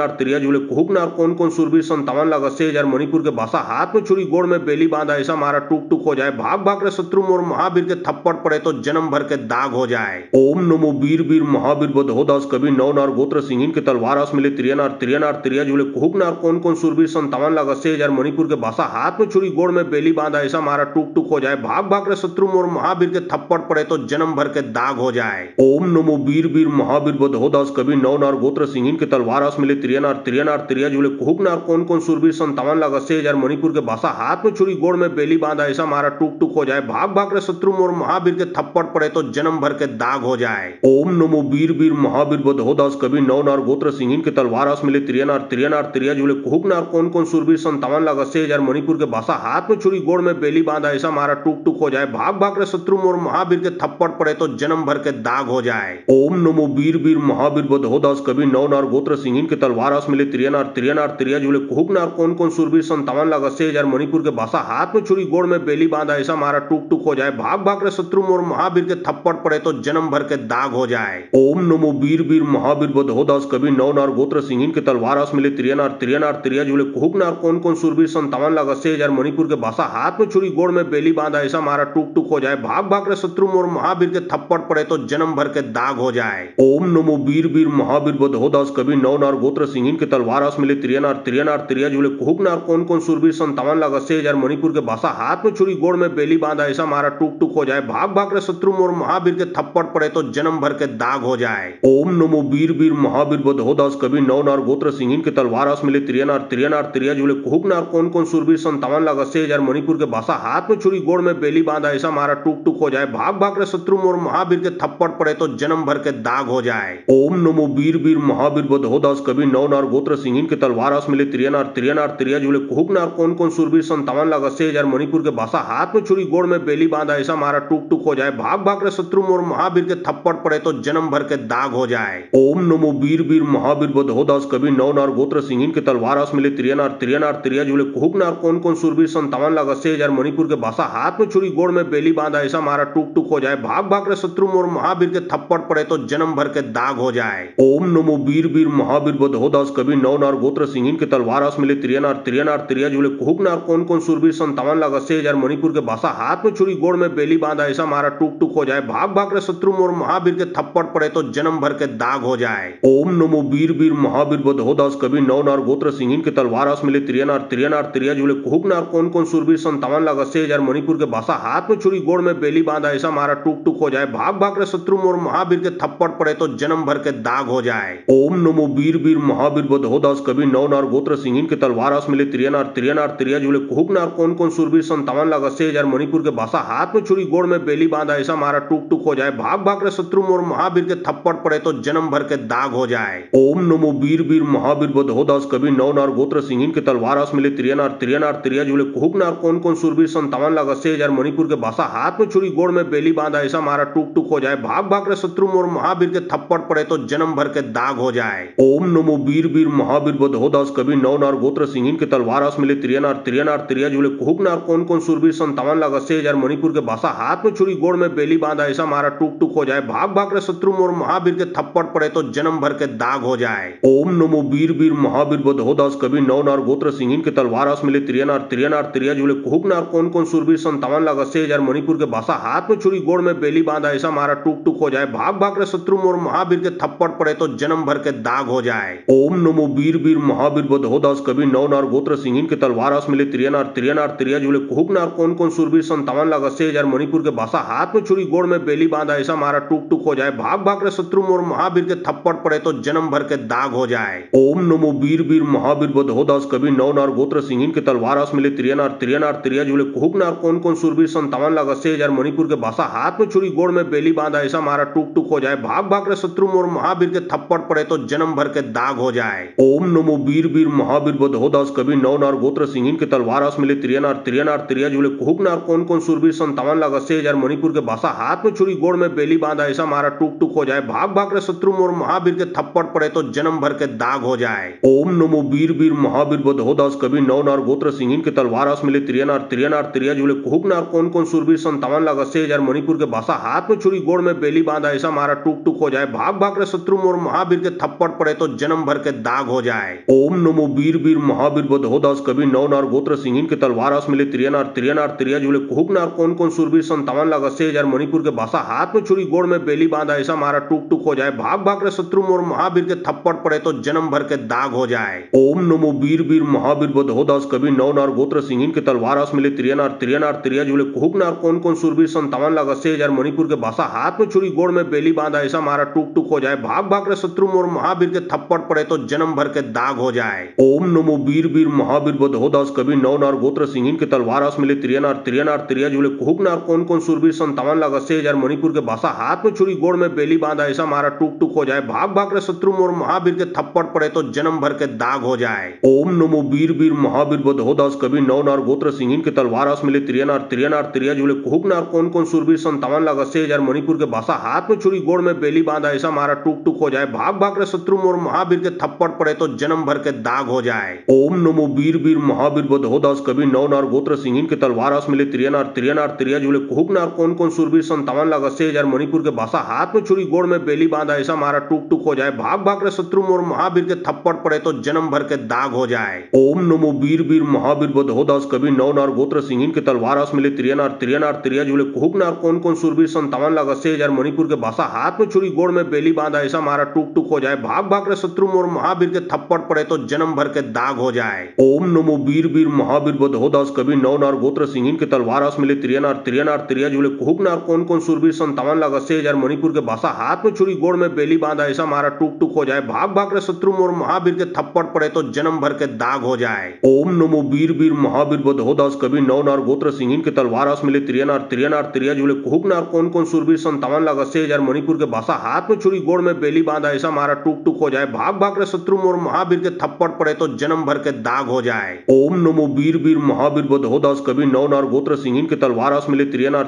तिरिया जुले कुहुक नार कौन कौन सूरबीर 57 लाख 80,000 मणिपुर के भाषा हाथ में छुरी गोड़ में बेली बांधा ऐसा मारा टूक टूक हो जाए भाग भाग रे शत्रु मोर महावीर के थप्पड़ पड़े तो जन्म भर के दाग हो जाए। ओम नमो वीर वीर महावीर बधो दास कबीर नौ नार गोत्र सिंहिन के तलवार आस मिले तिरिया जुले कुहुक नार कौन कौन सूरबीर 57 लाख 80,000 मणिपुर के भाषा हाथ में छुरी गोड़ में बेली बांधा ऐसा मारा टूक टूक हो जाए भाग भाग रे शत्रु मोर महावीर के थप्पड़ पड़े तो जन्म भर के दाग हो जाए। ओम नमो वीर वीर महावीर बधो दास कबीर नौ नार गोत्र सिंहिन के तलवार आस मिले तिरिया जुले कुहुक नार कौन कौन सूरबीर 57 लाख 80,000 मणिपुर के भाषा हाथ में छुरी गोड़ में बेली बांधा ऐसा मारा टूक टूक हो जाए भाग भाग रे शत्रु मोर महावीर के थप्पड़ पड़े तो जन्म भर के दाग हो जाए। ओम नमो वीर वीर महावीर बधो दास कबीर नौ नार गोत्र सिंहिन के तलवार आस मिले तिरिया जुले कुहुक नार कौन कौन सूरबीर 57 लाख 80,000 मणिपुर के भाषा हाथ में छुरी गोड़ में बेली बांधा ऐसा मारा टूक टूक हो जाए भाग भाग रे शत्रु मोर महावीर के थप्पड़ पड़े तो जन्म भर के दाग हो जाए। ओम नमो वीर वीर महावीर बधो दास कबीर नौ नार गोत्र सिंहिन के तलवार आस मिले तिरिया जुले कुहुक नार कौन कौन सूरबीर 57 लाख 80,000 मणिपुर के भाषा हाथ में छुरी गोड़ में बेली बांधा ऐसा मारा टूक टूक हो जाए भाग भाग रे शत्रु मोर महावीर के थप्पड़ पड़े तो जन्म भर के दाग हो जाए। ओम नमो वीर वीर महावीर बधो दास कबीर नौ नार गोत्र सिंहिन के तलवार आस मिले तिरिया जुले कुहुक नार कौन कौन सूरबीर 57 लाख 80,000 मणिपुर के भाषा हाथ में छुरी गोड़ में बेली बांधा ऐसा मारा टूक टूक हो जाए भाग भाग रे शत्रु मोर महावीर के थप्पड़ पड़े तो जन्म भर के दाग हो जाए। ओम नमो वीर वीर महावीर बधो दास कबीर नौ नार गोत्र सिंहिन के तलवार आस मिले तिरिया जुले कुहुक नार कौन कौन सूरबीर 57 लाख 80,000 मणिपुर के भाषा हाथ में छुरी गोड़ में बेली बांधा ऐसा मारा टूक टूक हो जाए भाग भाग रे शत्रु मोर महावीर के थप्पड़ पड़े तो जन्म भर के दाग हो जाए। ओम नमो वीर वीर महावीर बधो दास कबीर नौ नार गोत्र सिंहिन के तलवार आस मिले तिरिया जुले कुहुक नार कौन कौन सूरबीर 57 लाख 80,000 मणिपुर के भाषा हाथ में छुरी गोड़ में बेली बांधा ऐसा मारा टूक टूक हो जाए भाग भाग रे शत्रु और महावीर के थप्पड़ पड़े तो जन्म भर के दाग हो जाए। ओम नमो वीर वीर महावीर बधो दास कवि नौ नार गोत्र सिंहिन के तलवार मिले त्रिया त्रिया जुले कुहुक नार कौन 57 लाख 80,000 मणिपुर के भाषा हाथ में छुरी गोड़ में बेली बांधा ऐसा मारा टूक टूक हो जाए। भाग भाग रहे शत्रु और महावीर के थप्पड़ पड़े तो जन्म भर के दाग हो जाए। ओम नमो वीर वीर महावीर बधो दास कवि नौ नार गोत्र सिंहिन के तलवार मिले त्रिया जुले कुहुक नार कौन 57 लाख 80,000 मणिपुर के भाषा हाथ में छुरी गोड़ में बेली बांधा ऐसा मारा टूक टूक हो जाए। भाग भाग रहे शत्रु और महावीर के थप्पड़ पड़े तो जन्म भर के दाग हो जाए। ओम नमो वीर वीर महावीर बधो दास कवि नौ नार गोत्र सिंहिन के तलवार मिले त्रिया जुले कुहुक नार कौन 57 लाख 80,000 मणिपुर के भाषा हाथ में छुरी गोड़ में बेली बांधा ऐसा मारा टूक टूक हो जाए। भाग भाग रहे शत्रु और महावीर के थप्पड़ पड़े तो जन्म भर के दाग हो जाए। ओम नमो वीर वीर महावीर बधो दास कवि नौ नार गोत्र सिंहिन के तलवार मिले त्रिया जुले कुहुक नार कौन 57 लाख 80,000 मणिपुर के भाषा हाथ में छुरी गोड़ में बेली बांधा ऐसा मारा टूक टूक हो जाए। भाग भाग रहे शत्रु और महावीर के थप्पड़ पड़े तो जन्म भर के दाग हो जाए। ओम नमो वीर वीर महावीर बधो दास कवि नौ नार गोत्र सिंहिन के तलवार मिले त्रिया जुले कुहुक नार कौन 57 लाख 80,000 मणिपुर के भाषा हाथ में छुरी गोड़ में बेली बांधा ऐसा मारा टूक टूक हो जाए। भाग भाग रहे शत्रु और महावीर के थप्पड़ पड़े तो जन्म भर के दाग हो जाए। ओम नमो वीर वीर महावीर बधो दास कवि नौ नार गोत्र सिंहिन के तलवार मिले त्रिया जुले कुहुक नार कौन 57 लाख 80,000 मणिपुर के भाषा हाथ में छुरी गोड़ में बेली बांधा ऐसा मारा टूक टूक हो जाए। भाग भाग रहे शत्रु और महावीर के थप्पड़ पड़े तो जन्म भर के दाग हो जाए। ओम नमो वीर वीर महावीर बधो दास कवि नौ नार गोत्र सिंहिन के तलवार मिले त्रिया जुले कुहुक नार कौन 57 लाख 80,000 मणिपुर के भाषा हाथ में छुरी गोड़ में बेली बांधा ऐसा मारा टूक टूक हो जाए। भाग भाग रहे शत्रु और महावीर के थप्पड़ पड़े तो जन्म भर के दाग हो जाए। ओम नमो वीर वीर महावीर बधो दास कवि नौ नार गोत्र सिंहिन के तलवार मिले त्रिया जुले कुहुक नार कौन 57 लाख 80,000 मणिपुर के भाषा हाथ में छुरी गोड़ में बेली बांधा ऐसा मारा टूक टूक हो जाए। भाग भाग रहे शत्रु और महावीर के थप्पड़ पड़े तो जन्म भर के दाग हो जाए। ओम नमो वीर वीर महावीर बधो दास कवि नौ नार गोत्र सिंहिन के तलवार मिले त्रिया जुले कुहुक नार कौन 57 लाख 80,000 मणिपुर के भाषा हाथ में छुरी गोड़ में बेली बांधा ऐसा मारा टूक टूक हो जाए। भाग भाग रहे शत्रु और महावीर के थप्पड़ पड़े तो जन्म भर के दाग हो जाए। ओम नमो वीर वीर महावीर बधो दास कवि नौ नार गोत्र सिंहिन के तलवार मिले त्रिया जुले कुहुक नार कौन 57 लाख 80,000 मणिपुर के भाषा हाथ में छुरी गोड़ में बेली बांधा ऐसा मारा टूक टूक हो जाए। भाग भाग रहे शत्रु और महावीर के थप्पड़ पड़े तो जन्म भर के दाग हो जाए। ओम नमो वीर वीर महावीर बधो दास कवि नौ नार गोत्र सिंहिन के तलवार मिले त्रिया जुले कुहुक नार कौन 57 लाख 80,000 मणिपुर के भाषा हाथ में छुरी गोड़ में बेली बांधा ऐसा मारा टूक टूक हो जाए। भाग भाग रहे शत्रु और महावीर के थप्पड़ पड़े तो जन्म भर के दाग हो जाए। ओम नमो वीर वीर महावीर बधो दास कवि नौ नार गोत्र सिंहिन के तलवार मिले त्रिया जुले कुहुक नार कौन 57 लाख 80,000 मणिपुर के भाषा हाथ में छुरी गोड़ में बेली बांधा ऐसा मारा टूक टूक हो जाए। भाग भाग रहे शत्रु और महावीर के थप्पड़ पड़े तो जन्म भर के दाग हो जाए। ओम नमो वीर वीर महावीर बधो दास कवि नौ नार गोत्र सिंहिन के तलवार मिले त्रिया जुले कुहुक नार कौन 57 लाख 80,000 मणिपुर के भाषा हाथ में छुरी गोड़ में बेली बांधा ऐसा मारा टूक टूक हो जाए। भाग भाग रहे शत्रु और महावीर के थप्पड़ पड़े तो जन्म भर के दाग हो जाए। ओम नमो वीर वीर महावीर बधो दास कवि नौ नार गोत्र सिंहिन के तलवार मिले त्रिया जुले कुहुक नार कौन 57 लाख 80,000 मणिपुर के भाषा हाथ में छुरी गोड़ में बेली बांधा ऐसा मारा टूक टूक हो जाए। भाग भाग रहे शत्रु और महावीर के थप्पड़ पड़े तो जन्म भर के दाग हो जाए। ओम नमो वीर वीर महावीर बधो दास कवि नौ नार गोत्र सिंहिन के तलवार मिले त्रिया जुले कुहुक नार कौन 57 लाख 80,000 मणिपुर के भाषा हाथ में छुरी गोड़ में बेली बांधा ऐसा मारा टूक टूक हो जाए। भाग भाग रहे शत्रु और महावीर के थप्पड़ पड़े तो जन्म भर के दाग हो जाए। ओम नमो वीर वीर महावीर बधो दास कवि नौ नार गोत्र सिंहिन के तलवार मिले त्रिया जुले कुहुक नार कौन 57 लाख 80,000 मणिपुर के भाषा हाथ में छुरी गोड़ में बेली बांधा ऐसा मारा टूक टूक हो जाए। भाग भाग रहे शत्रु और महावीर के थप्पड़ पड़े तो जन्म भर के दाग हो जाए। ओम नमो वीर वीर महावीर बधो दास कवि नौ नार गोत्र सिंहिन के तलवार मिले त्रिया जुले कुहुक नार कौन 57 लाख 80,000 मणिपुर के भाषा हाथ में छुरी गोड़ में बेली बांधा ऐसा मारा टूक टूक हो जाए। भाग भाग रहे शत्रु और महावीर के थप्पड़ पड़े तो जन्म भर के दाग हो जाए। ओम नमो वीर वीर महावीर बधो दास कवि नौ नार गोत्र सिंहिन के तलवार मिले त्रिया जुले कुहुक नार कौन 57 लाख 80,000 मणिपुर के भाषा हाथ में छुरी गोड़ में बेली बांधा ऐसा मारा टूक टूक हो जाए। भाग भाग रहे शत्रु और महावीर के थप्पड़ पड़े तो जन्म भर के दाग हो जाए। ओम नमो वीर वीर महावीर बधो दास कवि नौ नार गोत्र सिंहिन के तलवार मिले त्रिया जुले कुहुक नार कौन 57 लाख 80,000 मणिपुर के भाषा हाथ में छुरी गोड़ में बेली बांधा ऐसा मारा टूक टूक हो जाए। भाग भाग रहे शत्रु और महावीर के थप्पड़ पड़े तो जन्म भर के दाग हो जाए। ओम नमो वीर वीर महावीर बधो दास कवि नौ नार गोत्र सिंहिन के तलवार मिले त्रिया जुले कुहुक नार कौन कौन सूरबीर 57 लाख 80 हजार मणिपुर के भाषा हाथ में छुरी गोड़ में बेली बांधा ऐसा मारा टूक टूक हो जाए भाग भाग रे शत्रु मोर महावीर के थप्पड़ पड़े तो जन्म भर के दाग हो जाए। ओम नमो वीर वीर महावीर बधो दास कवि नौ नार गोत्र सिंहिन के तलवार आस मिले त्रिया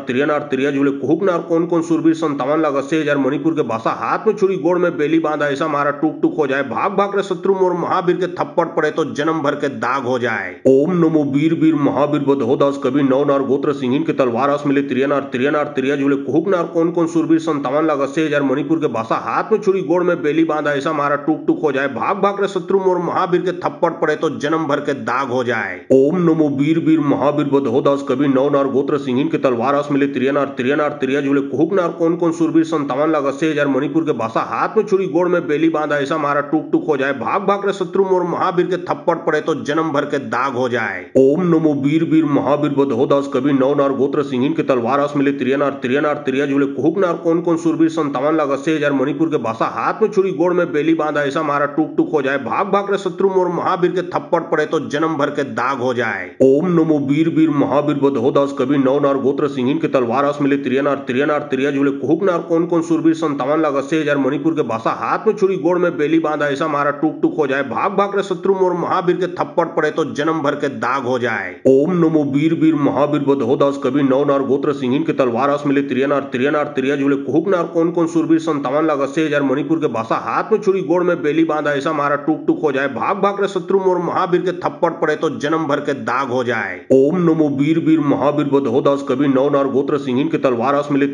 त्रिया जुले कुहुक नार कौन कौन सूरबीर 57 लाख 80 हजार मणिपुर के भाषा हाथ में छुरी गोड़ में बेली बांधा ऐसा मारा टूक टूक हो जाए भाग भाग रे शत्रु मोर महावीर के थप्पड़ पड़े तो जन्म भर के दाग हो जाए। ओम नमो वीर वीर महावीर बधो दास कवि नौ नार गोत्र सिंहिन के तलवार आस मिले त्रिया जुले कुहुक नार कौन कौन सूरबीर 57 लाख 80 हजार मणिपुर के भाषा हाथ में छुरी गोड़ में बेली बांधा ऐसा मारा टूक टूक हो जाए भाग भाग रे शत्रु मोर महावीर के थप्पड़ पड़े तो जन्म भर के दाग हो जाए। ओम नमो वीर वीर महावीर बधो दास कवि नौ नार गोत्र सिंहिन के तलवार आस मिले त्रिया जुले कुहुक नार कौन कौन सूरबीर 57 लाख 80 हजार मणिपुर के भाषा हाथ में छुरी गोड़ में बेली बांधा ऐसा मारा टूक टूक हो जाए भाग भाग रे शत्रु मोर महावीर के थप्पड़ पड़े तो जन्म भर के दाग हो जाए। ओम नमो वीर वीर महावीर बधो दास कवि नौ नार गोत्र सिंहिन के तलवार आस मिले त्रिया जुले कुहुक नार कौन कौन सूरबीर 57 लाख 80 हजार मणिपुर के भाषा हाथ में छुरी गोड़ में बेली बांधा ऐसा मारा टूक टूक हो जाए भाग भाग रे शत्रु मोर महावीर के थप्पड़ पड़े तो जन्म भर के दाग हो जाए। ओम नमो वीर वीर महावीर बधो दास कवि नौ नार गोत्र सिंहिन के तलवार आस मिले त्रिया जुले कुहुक नार कौन कौन सूरबीर 57 लाख 80 हजार मणिपुर के भाषा हाथ में छुरी गोड़ में बेली बांधा ऐसा मारा टूक टूक हो जाए भाग भाग रे शत्रु मोर महावीर के थप्पड़ पड़े तो जन्म भर के दाग हो जाए। ओम नमो वीर वीर महावीर बधो दास कवि नौ नार गोत्र सिंहिन के तलवार आस मिले त्रिया जुले कुहुक नार कौन कौन सूरबीर 57 लाख 80 हजार मणिपुर के भाषा हाथ में छुरी गोड़ में बेली बांधा ऐसा मारा टूक टूक हो जाए भाग भाग रे शत्रु मोर महावीर के थप्पड़ पड़े तो जन्म भर के दाग हो जाए। ओम नमो वीर वीर महावीर बधो दास कवि नौ नार गोत्र सिंहिन के तलवार आस मिले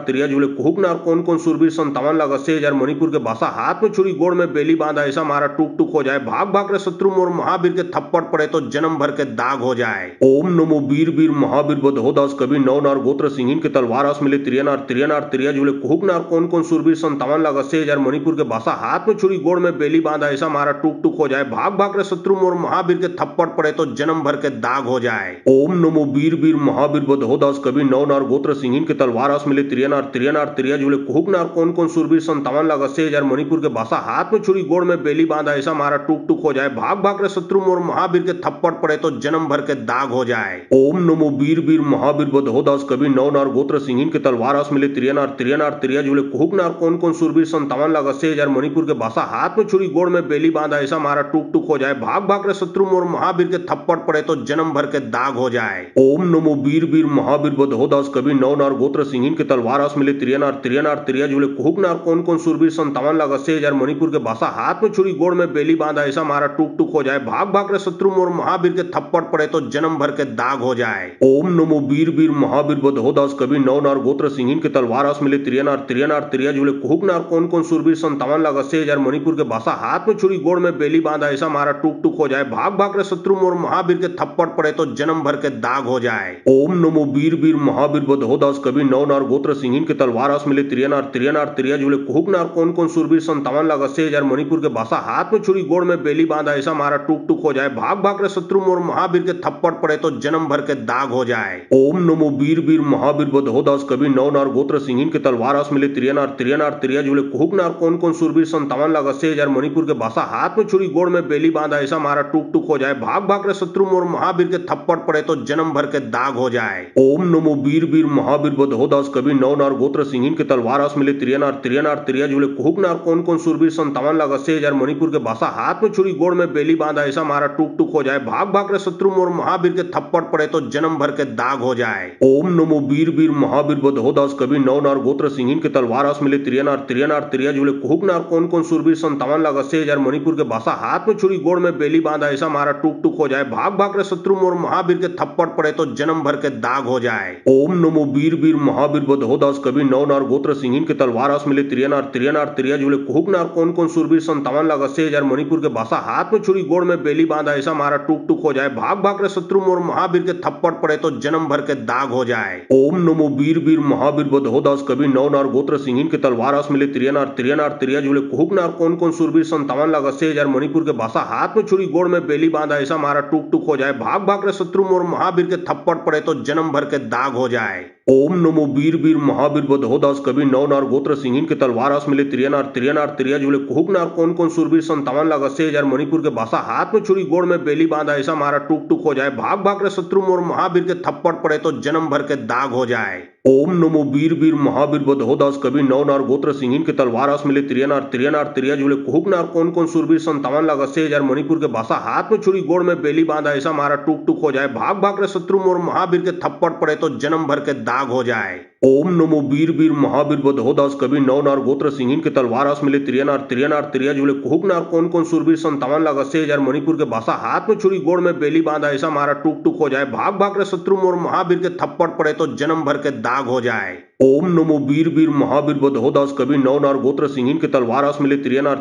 त्रिया जुले कुहुक नार कौन कौन सूरबीर 57 लाख 80 हजार मणिपुर के भाषा हाथ में छुरी गोड़ में बेली बांधा ऐसा मारा टूक टूक हो जाए भाग भाग रे शत्रु मोर महावीर के थप्पड़ पड़े तो जन्म भर के दाग हो जाए। ओम नमो वीर वीर महावीर बधो दास कवि नौ नार गोत्र सिंहिन के तलवार आस मिले त्रिया जुले कुहुक नार कौन कौन सूरबीर 57 लाख 80 हजार मणिपुर के भाषा हाथ में छुरी गोड़ में बेली बांधा ऐसा मारा टूक टूक हो जाए भाग भाग रे शत्रु मोर महावीर के थप्पड़ पड़े तो जन्म भर के दाग हो जाए। ओम नमो वीर वीर महावीर बधो दास कवि नौ नार गोत्र सिंहिन के तलवार आस मिले त्रिया जुले कुहुक नार कौन कौन सूरबीर 57 लाख 80 हजार मणिपुर के भाषा हाथ में छुरी गोड़ में बेली बांधा ऐसा मारा टूक टूक हो जाए भाग भाग रे शत्रु मोर महावीर के थप्पड़ पड़े तो जन्म भर के दाग हो जाए। ओम नमो वीर वीर महावीर बधो दास कवि नौ नार गोत्र सिंहिन के तलवार आस मिले त्रिया जुले कुहुक नार कौन कौन सूरबीर 57 लाख 80 हजार मणिपुर के भाषा हाथ में छुरी गोड़ में बेली बांधा ऐसा मारा टूक टूक हो जाए भाग भाग रे शत्रु मोर महावीर के थप्पड़ पड़े तो जन्म भर के दाग हो जाए। ओम नमो वीर वीर महावीर बधो दास कवि नौ नार गोत्र सिंहिन के तलवार आस मिले त्रिया जुले कुहुक नार कौन कौन सूरबीर 57 लाख 80 हजार मणिपुर के भाषा हाथ में छुरी गोड़ में बेली बांधा ऐसा मारा टूक टूक हो जाए भाग भाग रे शत्रु मोर महावीर के थप्पड़ पड़े तो जन्म भर के दाग हो जाए। ओम नमो वीर वीर महावीर बधो दास कवि नौ नार गोत्र सिंहिन के तलवार आस मिले त्रिया जुले कुहुक नार कौन कौन सूरबीर 57 लाख 80 हजार मणिपुर के भाषा हाथ में छुरी गोड़ में बेली बांधा ऐसा मारा टूक टूक हो जाए भाग भाग रे शत्रु मोर महावीर के थप्पड़ पड़े तो जन्म भर के दाग हो जाए। ओम नमो वीर वीर महावीर बधो दास कवि नौ नार गोत्र सिंहिन के तलवार आस मिले त्रिया जुले कुहुक नार कौन कौन सूरबीर 57 लाख 80 हजार मणिपुर के भाषा हाथ में छुरी गोड़ में बेली बांधा ऐसा मारा टूक टूक हो जाए भाग भाग रे शत्रु मोर महावीर के थप्पड़ पड़े तो जन्म भर के दाग हो जाए। ओम नमो वीर वीर महावीर बधो दास कवि नौ नार गोत्र सिंहिन के तलवार आस मिले त्रिया जुले कुहुक नार कौन कौन सूरबीर 57 लाख 80 हजार मणिपुर के भाषा हाथ में छुरी गोड़ में बेली बांधा ऐसा मारा टूक टूक हो जाए भाग भाग रे शत्रु मोर महावीर के थप्पड़ पड़े तो जन्म भर के दाग हो जाए। ओम नमो वीर वीर महावीर बधो दास कवि नौ नार गोत्र सिंहिन के तलवार आस मिले त्रिया जुले कुहुक नार कौन कौन सूरबीर 57 लाख 80 हजार मणिपुर के भाषा हाथ में छुरी गोड़ में बेली बांधा ऐसा मारा टूक टूक हो जाए भाग भाग रे शत्रु मोर महावीर के थप्पड़ पड़े तो जन्म भर के दाग हो जाए। ओम नमो वीर वीर महावीर बधो दास कवि नौ नार गोत्र सिंहिन के तलवार आस मिले त्रिया जुले कुहुक नार कौन कौन सूरबीर 57 लाख 80 हजार मणिपुर के भाषा हाथ में छुरी गोड़ में बेली बांधा ऐसा मारा टूक टूक हो जाए भाग भाग रे शत्रु मोर महावीर के थप्पड़ पड़े तो जन्म भर के दाग हो जाए। ओम नमो वीर वीर महावीर बधो दास कवि नौ नार गोत्र सिंहिन के तलवार आस मिले त्रिया जुले कुहुक नार कौन कौन सूरबीर 57 लाख 80 हजार मणिपुर के भाषा हाथ में छुरी गोड़ में बेली बांधा ऐसा मारा टूक टूक हो जाए भाग भाग रे शत्रु मोर महावीर के थप्पड़ पड़े तो जन्म भर के दाग हो जाए। ओम नमो वीर वीर महावीर बधो दास कवि नौ नार गोत्र सिंहिन के तलवार आस मिले त्रिया जुले कुहुक नार कौन कौन सूरबीर 57 लाख 80 हजार मणिपुर के भाषा हाथ में छुरी गोड़ में बेली बांधा ऐसा मारा टूक टूक हो जाए भाग भाग रे शत्रु मोर महावीर के थप्पड़ पड़े तो जन्म भर के दाग हो जाए। ओम नमो वीर वीर महावीर बधो दास कवि नौ नार गोत्र सिंहिन के तलवार आस मिले त्रिया जुले कुहुक नार कौन कौन सूरबीर 57 लाख 80 हजार मणिपुर के भाषा हाथ में छुरी गोड़ में बेली बांधा ऐसा मारा टूक टूक हो जाए भाग भाग रे शत्रु मोर महावीर के थप्पड़ पड़े तो जन्म भर के दाग हो जाए। ओम नमो वीर वीर महावीर बधो दास कवि नौ नार गोत्र सिंहिन के तलवार आस मिले त्रिया जुले कुहुक नार कौन कौन सूरबीर 57 लाख 80 हजार मणिपुर के भाषा हाथ में छुरी गोड़ में बेली बांधा ऐसा मारा टूक टूक हो जाए भाग भाग रे शत्रु मोर महावीर के थप्पड़ पड़े तो जन्म भर के दाग हो जाए। ओम नमो वीर वीर महावीर बधो दास कबीर नौ नार गोत्र सिंहिन के तलवार आस मिले त्रिया नार त्रिया जुले कुहुक नार कौन कौन सूरवीर 57 लाख 80,000 मणिपुर के भाषा हाथ में छुरी गोड़ में बेली बांधा ऐसा मारा टूक टूक हो जाए भाग भाग रे शत्रु मोर महावीर के थप्पड़ पड़े तो जन्म भर के दाग हो जाए। ओम नमो वीर वीर महावीर बधो दास कबीर नौ नार गोत्र सिंहिन के तलवार आस मिले त्रिया नार त्रिया जुले कुहुक नार कौन कौन सूरवीर 57 लाख 80,000 मणिपुर के भाषा हाथ में छुरी गोड़ में बेली बांधा ऐसा मारा टूक टूक हो जाए भाग भाग रे शत्रु मोर महावीर के थप्पड़ पड़े तो जन्म भर के दाग हो जाए। ओम नमो वीर वीर महावीर बधो दास कबीर नौ नार गोत्र सिंहिन के तलवार आस मिले त्रिया नार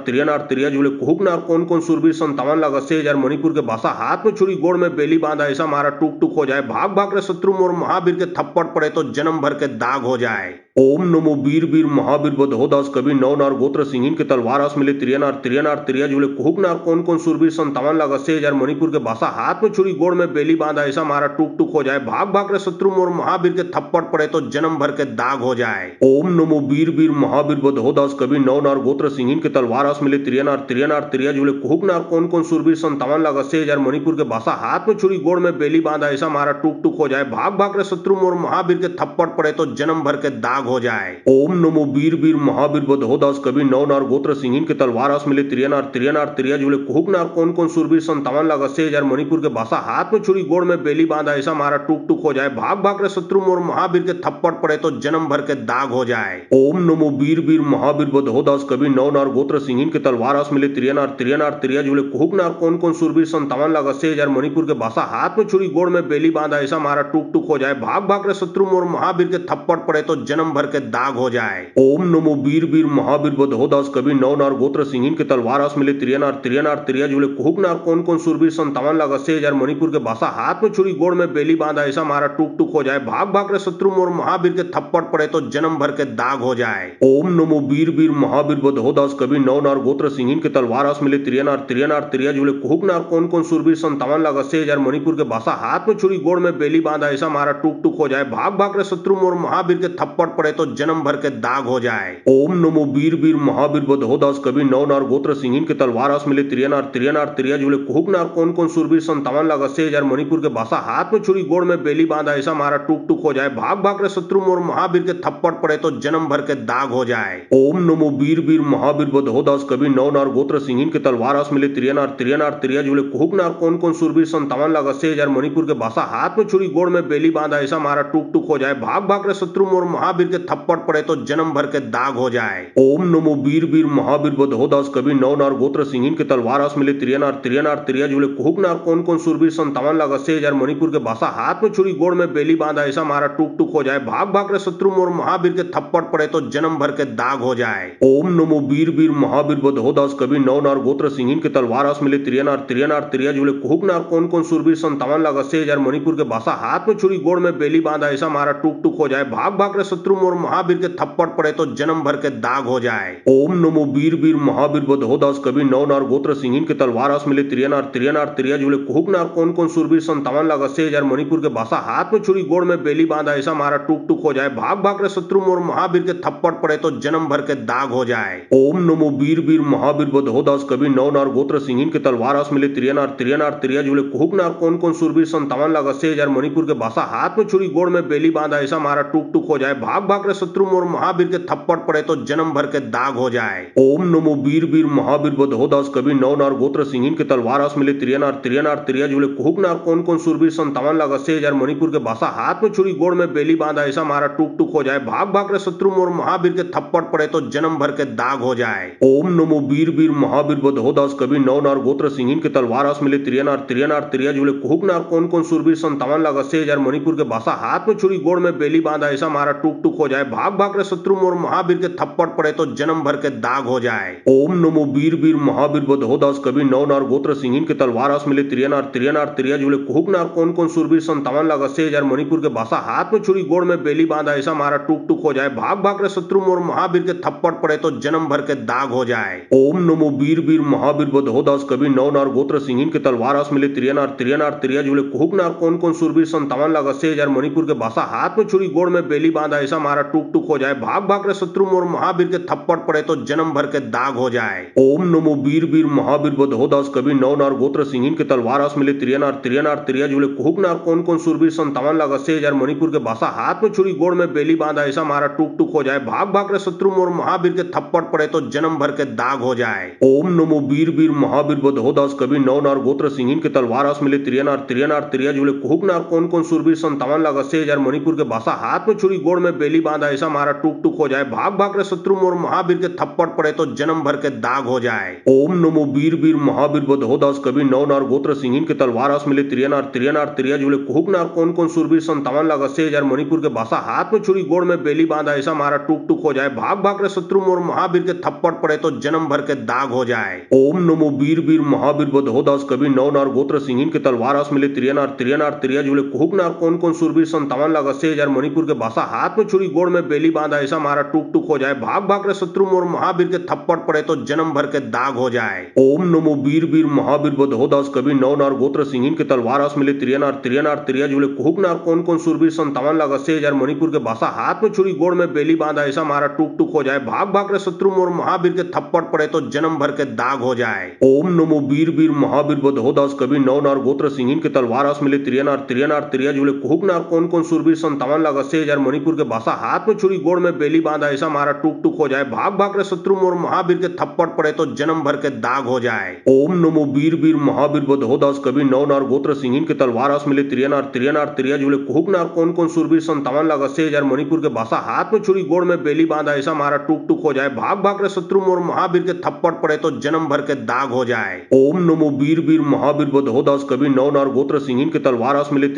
त्रिया जुले कुहुक नार कौन कौन सूरवीर 57 लाख 80,000 मणिपुर के भाषा हाथ में छुरी गोड़ में बेली बांधा ऐसा मारा टूक टूक हो जाए भाग भाग रे शत्रु मोर महावीर के थप्पड़ पड़े तो जन्म भर के दाग हो जाए। ओम नमो वीर वीर महावीर बधो दास कबीर नौ नार गोत्र सिंहिन के तलवार आस मिले त्रिया नार त्रिया जुले कुहुक नार कौन कौन सूरवीर 57 लाख 80,000 मणिपुर के भाषा हाथ में छुरी गोड़ में बेली बांधा ऐसा मारा टूक टूक हो जाए भाग भाग रे शत्रु मोर महावीर के थप्पड़ पड़े तो जन्म भर के दाग हो जाए। ओम नमो वीर वीर महावीर बधो दास कबीर नौ नार गोत्र सिंहिन के तलवार आस मिले त्रिया नार त्रिया जुले कुहुक नार कौन कौन सूरवीर 57 लाख 80,000 मणिपुर के भाषा हाथ में छुरी गोड़ में बेली बांधा ऐसा मारा टूक टूक हो जाए भाग भाग रे शत्रु मोर महावीर के थप्पड़ पड़े तो जन्म भर के दाग हो जाए। ओम नमो वीर वीर महावीर बधो दास कबीर नौ नार गोत्र सिंहिन के तलवार आस मिले त्रिया नार त्रिया जुले कुहुक नार कौन कौन सूरवीर 57 लाख 80,000 मणिपुर के भाषा हाथ में छुरी गोड़ में बेली बांधा ऐसा मारा टूक टूक हो जाए भाग भाग रे शत्रु मोर महावीर के थप्पड़ पड़े तो जन्म भर के दाग हो जाए। ओम नमो वीर वीर महावीर बधो दास कबीर नौ नार गोत्र सिंहिन के तलवार आस मिले त्रिया नार त्रिया जुले कुहुक नार कौन कौन सूरवीर 57 लाख 80,000 मणिपुर के भाषा हाथ में छुरी गोड़ में बेली बांधा ऐसा मारा टूक टूक हो जाए भाग भाग रे शत्रु मोर महावीर के थप्पड़ पड़े तो जन्म भर के दाग हो जाए। ओम नमो वीर वीर महावीर बधो दास कबीर नौ नार गोत्र सिंहिन के तलवार आस मिले त्रिया नार त्रिया जुले कुहुक नार कौन कौन सूरवीर 57 लाख 80,000 मणिपुर के भाषा हाथ में छुरी गोड़ में बेली बांधा ऐसा मारा टूक टूक हो जाए भाग भाग रे शत्रु मोर महावीर के थप्पड़ पड़े तो जन्म भर के दाग हो जाए। ओम नमो वीर वीर महावीर बधो दास कबीर नौ नार गोत्र सिंहिन के तलवार आस मिले त्रिया नार त्रिया जुले कुहुक नार कौन कौन सूरवीर 57 लाख 80,000 मणिपुर के भाषा हाथ में छुरी गोड़ में बेली बांधा ऐसा मारा टूक टूक हो जाए भाग भाग रे शत्रु मोर महावीर के थप्पड़ पड़े तो जन्म भर के दाग हो जाए। ओम नमो वीर वीर महावीर बधो दास कबीर नौ नार गोत्र सिंहिन के तलवार आस मिले त्रिया नार त्रिया जुले कुहुक नार कौन कौन सूरवीर 57 लाख 80,000 मणिपुर के भाषा हाथ में छुरी गोड़ में बेली बांधा ऐसा मारा टूक टूक हो जाए भाग भाग रे शत्रु मोर महावीर के थप्पड़ पड़े तो जन्म भर के दाग हो जाए। ओम नमो वीर वीर महावीर बधो दास कबीर नौ नार गोत्र सिंहिन के तलवार आस मिले त्रिया नार त्रिया जुले कुहुक नार कौन कौन सूरवीर 57 लाख 80,000 मणिपुर के भाषा हाथ में छुरी गोड़ में बेली बांधा ऐसा मारा टूक टूक हो जाए भाग भाग रे शत्रु मोर महावीर के थप्पड़ पड़े तो जन्म भर के दाग हो जाए। ओम नमो वीर वीर महावीर बधो दास कबीर नौ नार गोत्र सिंहिन के तलवार आस मिले त्रिया नार त्रिया जुले कुहुक नार कौन कौन सूरवीर 57 लाख 80,000 मणिपुर के भाषा हाथ में छुरी गोड़ में बेली बांधा ऐसा मारा टूक टूक हो जाए भाग भाग रे शत्रु मोर महावीर के थप्पड़ पड़े तो जन्म भर के दाग हो जाए। ओम नमो वीर वीर महावीर बधो दास कबीर नौ नार गोत्र सिंहिन के तलवार आस मिले त्रिया नार त्रिया जुले कुहुक नार कौन कौन सूरवीर 57 लाख 80,000 मणिपुर के भाषा हाथ में छुरी गोड़ में बेली बांधा ऐसा मारा टूक टूक हो जाए भाग भाग रे शत्रु मोर महावीर के थप्पड़ पड़े तो जन्म भर के दाग हो जाए। ओम नमो वीर वीर महावीर बधो दास कबीर नौ नार गोत्र सिंहिन के तलवार आस मिले त्रिया नार त्रिया जुले कुहुक नार कौन कौन सूरवीर 57 लाख 80,000 मणिपुर के भाषा हाथ में छुरी गोड़ में बेली बांधा ऐसा मारा टूक टूक हो जाए भाग भाग रे शत्रु मोर महावीर के थप्पड़ पड़े तो जन्म भर के दाग हो जाए। ओम नमो वीर वीर महावीर बधो दास कबीर नौ नार गोत्र सिंहिन के तलवार आस मिले त्रिया नार त्रिया जुले कुहुक नार कौन कौन सूरवीर 57 लाख 80,000 मणिपुर के भाषा हाथ में छुरी गोड़ में बेली बांधा ऐसा मारा टूक टूक हो जाए भाग भाग रे शत्रु मोर महावीर के थप्पड़ पड़े तो जन्म भर के दाग हो जाए। ओम नमो वीर वीर महावीर बधो दास कबीर नौ नार गोत्र सिंहिन के तलवार आस मिले त्रिया नार त्रिया जुले कुहुक नार कौन कौन सूरवीर 57 लाख 80,000 मणिपुर के भाषा हाथ में छुरी गोड़ में बेली बांधा ऐसा मारा टूक टूक हो जाए भाग भाग रे शत्रु मोर महावीर के थप्पड़ पड़े तो जन्म भर के दाग हो जाए। ओम नमो वीर वीर महावीर बधो दास कबीर नौ नार गोत्र सिंहिन के तलवार आस मिले त्रिया नार त्रिया जुले कुहुक नार कौन कौन सूरवीर 57 लाख 80,000 मणिपुर के भाषा हाथ में छुरी गोड़ में बेली बांधा ऐसा मारा टूक टूक हो जाए भाग भाग रे शत्रु मोर महावीर के थप्पड़ पड़े तो जन्म भर के दाग हो जाए। ओम नमो वीर वीर महावीर बधो दास कबीर नौ नार गोत्र सिंहिन के तलवार आस मिले त्रिया नार त्रिया जुले कुहुक नार कौन कौन सूरवीर 57 लाख 80,000 मणिपुर के भाषा हाथ में छुरी गोड़ में बेली बांधा ऐसा मारा टूक टूक हो जाए भाग भाग रे शत्रु मोर महावीर के थप्पड़ पड़े तो जन्म भर के दाग हो जाए। ओम नमो वीर वीर महावीर बधो दास कबीर नौ नार गोत्र सिंहिन के तलवार आस मिले त्रिया नार त्रिया जुले कुहुक नार कौन कौन सूरवीर 57 लाख 80,000 मणिपुर के भाषा हाथ में छुरी गोड़ में बेली बांधा ऐसा मारा टूक टूक हो जाए भाग भाग रे शत्रु मोर महावीर के थप्पड़ पड़े तो जन्म भर के दाग हो जाए। ओम नमो वीर वीर महावीर बधो दास कबीर नौ नार गोत्र सिंहिन के तलवार आस मिले त्रिया नार त्रिया जुले कुहुक नार कौन कौन सूरवीर 57 लाख 80,000 मणिपुर के भाषा हाथ में छुरी गोड़ में बेली बांधा ऐसा मारा टूक टूक हो जाए, भाग भाग रे शत्रु मोर महावीर के थप्पड़ पड़े तो जन्म भर के दाग हो जाए। ओम नमो वीर वीर महावीर बधो दास कवि नौ नार गोत्र सिंहिन के तलवार आस मिले त्रिया जुले कुहुक नार कौन कौन सुरवीर 57 लाख 80,000 मणिपुर के भाषा हाथ में छुरी गोड़ में बेली बांधा ऐसा मारा टूक टूक हो जाए, भाग भाग रे शत्रु मोर महावीर के थप्पड़ पड़े तो जन्म भर के दाग हो जाए। ओम नमो वीर वीर महावीर बधो दास कवि नौ नार गोत्र सिंहिन के तलवार आस मिले त्रिया जुले कुहुक नार कौन कौन सुरवीर 57 लाख 80,000 मणिपुर के भाषा हाथ में छुरी गोड़ में बेली बांधा ऐसा मारा टूक टूक हो जाए, भाग भाग रे शत्रु मोर महावीर के थप्पड़ पड़े तो जन्म भर के दाग हो जाए। ओम नमो वीर वीर महावीर बधो दास कवि नौ नार गोत्र सिंहिन के तलवार आस मिले त्रिया जुले कुहुक नार कौन कौन सुरवीर 57 लाख 80,000 मणिपुर के भाषा हाथ में छुरी गोड़ में बेली बांधा ऐसा मारा टूक टूक हो जाए, भाग भाग रे शत्रु मोर महावीर के थप्पड़ पड़े तो जन्म भर के दाग हो जाए। ओम नमो वीर वीर महावीर बधो दास कवि नौ नार गोत्र सिंहिन के तलवार आस मिले त्रिया जुले कुहुक नार कौन कौन सुरवीर 57 लाख 80,000 मणिपुर के भाषा हाथ में छुरी गोड़ में बेली बांधा ऐसा मारा टूक टूक हो जाए, भाग भाग रे शत्रु मोर महावीर के थप्पड़ पड़े तो जन्म भर के दाग हो जाए। ओम नमो वीर वीर महावीर बधो दास कवि नौ नार गोत्र सिंहिन के तलवार आस मिले त्रिया जुले कुहुक नार कौन कौन सुरवीर 57 लाख 80,000 मणिपुर के भाषा हाथ में छुरी गोड़ में बेली बांधा ऐसा मारा टूक टूक हो जाए, भाग भाग रे शत्रु मोर महावीर के थप्पड़ पड़े तो जन्म भर के दाग हो जाए। ओम नमो वीर वीर महावीर बधो दास कवि नौ नार गोत्र सिंहिन के तलवार आस मिले त्रिया जुले कुहुक नार कौन कौन सुरवीर 57 लाख 80,000 मणिपुर के भाषा हाथ में छुरी गोड़ में बेली बांधा ऐसा मारा टूक टूक हो जाए, भाग भाग रे शत्रु मोर महावीर के थप्पड़ पड़े तो जन्म भर के दाग हो जाए। ओम नमो वीर वीर महावीर बधो दास कवि नौ नार गोत्र सिंहिन के तलवार आस मिले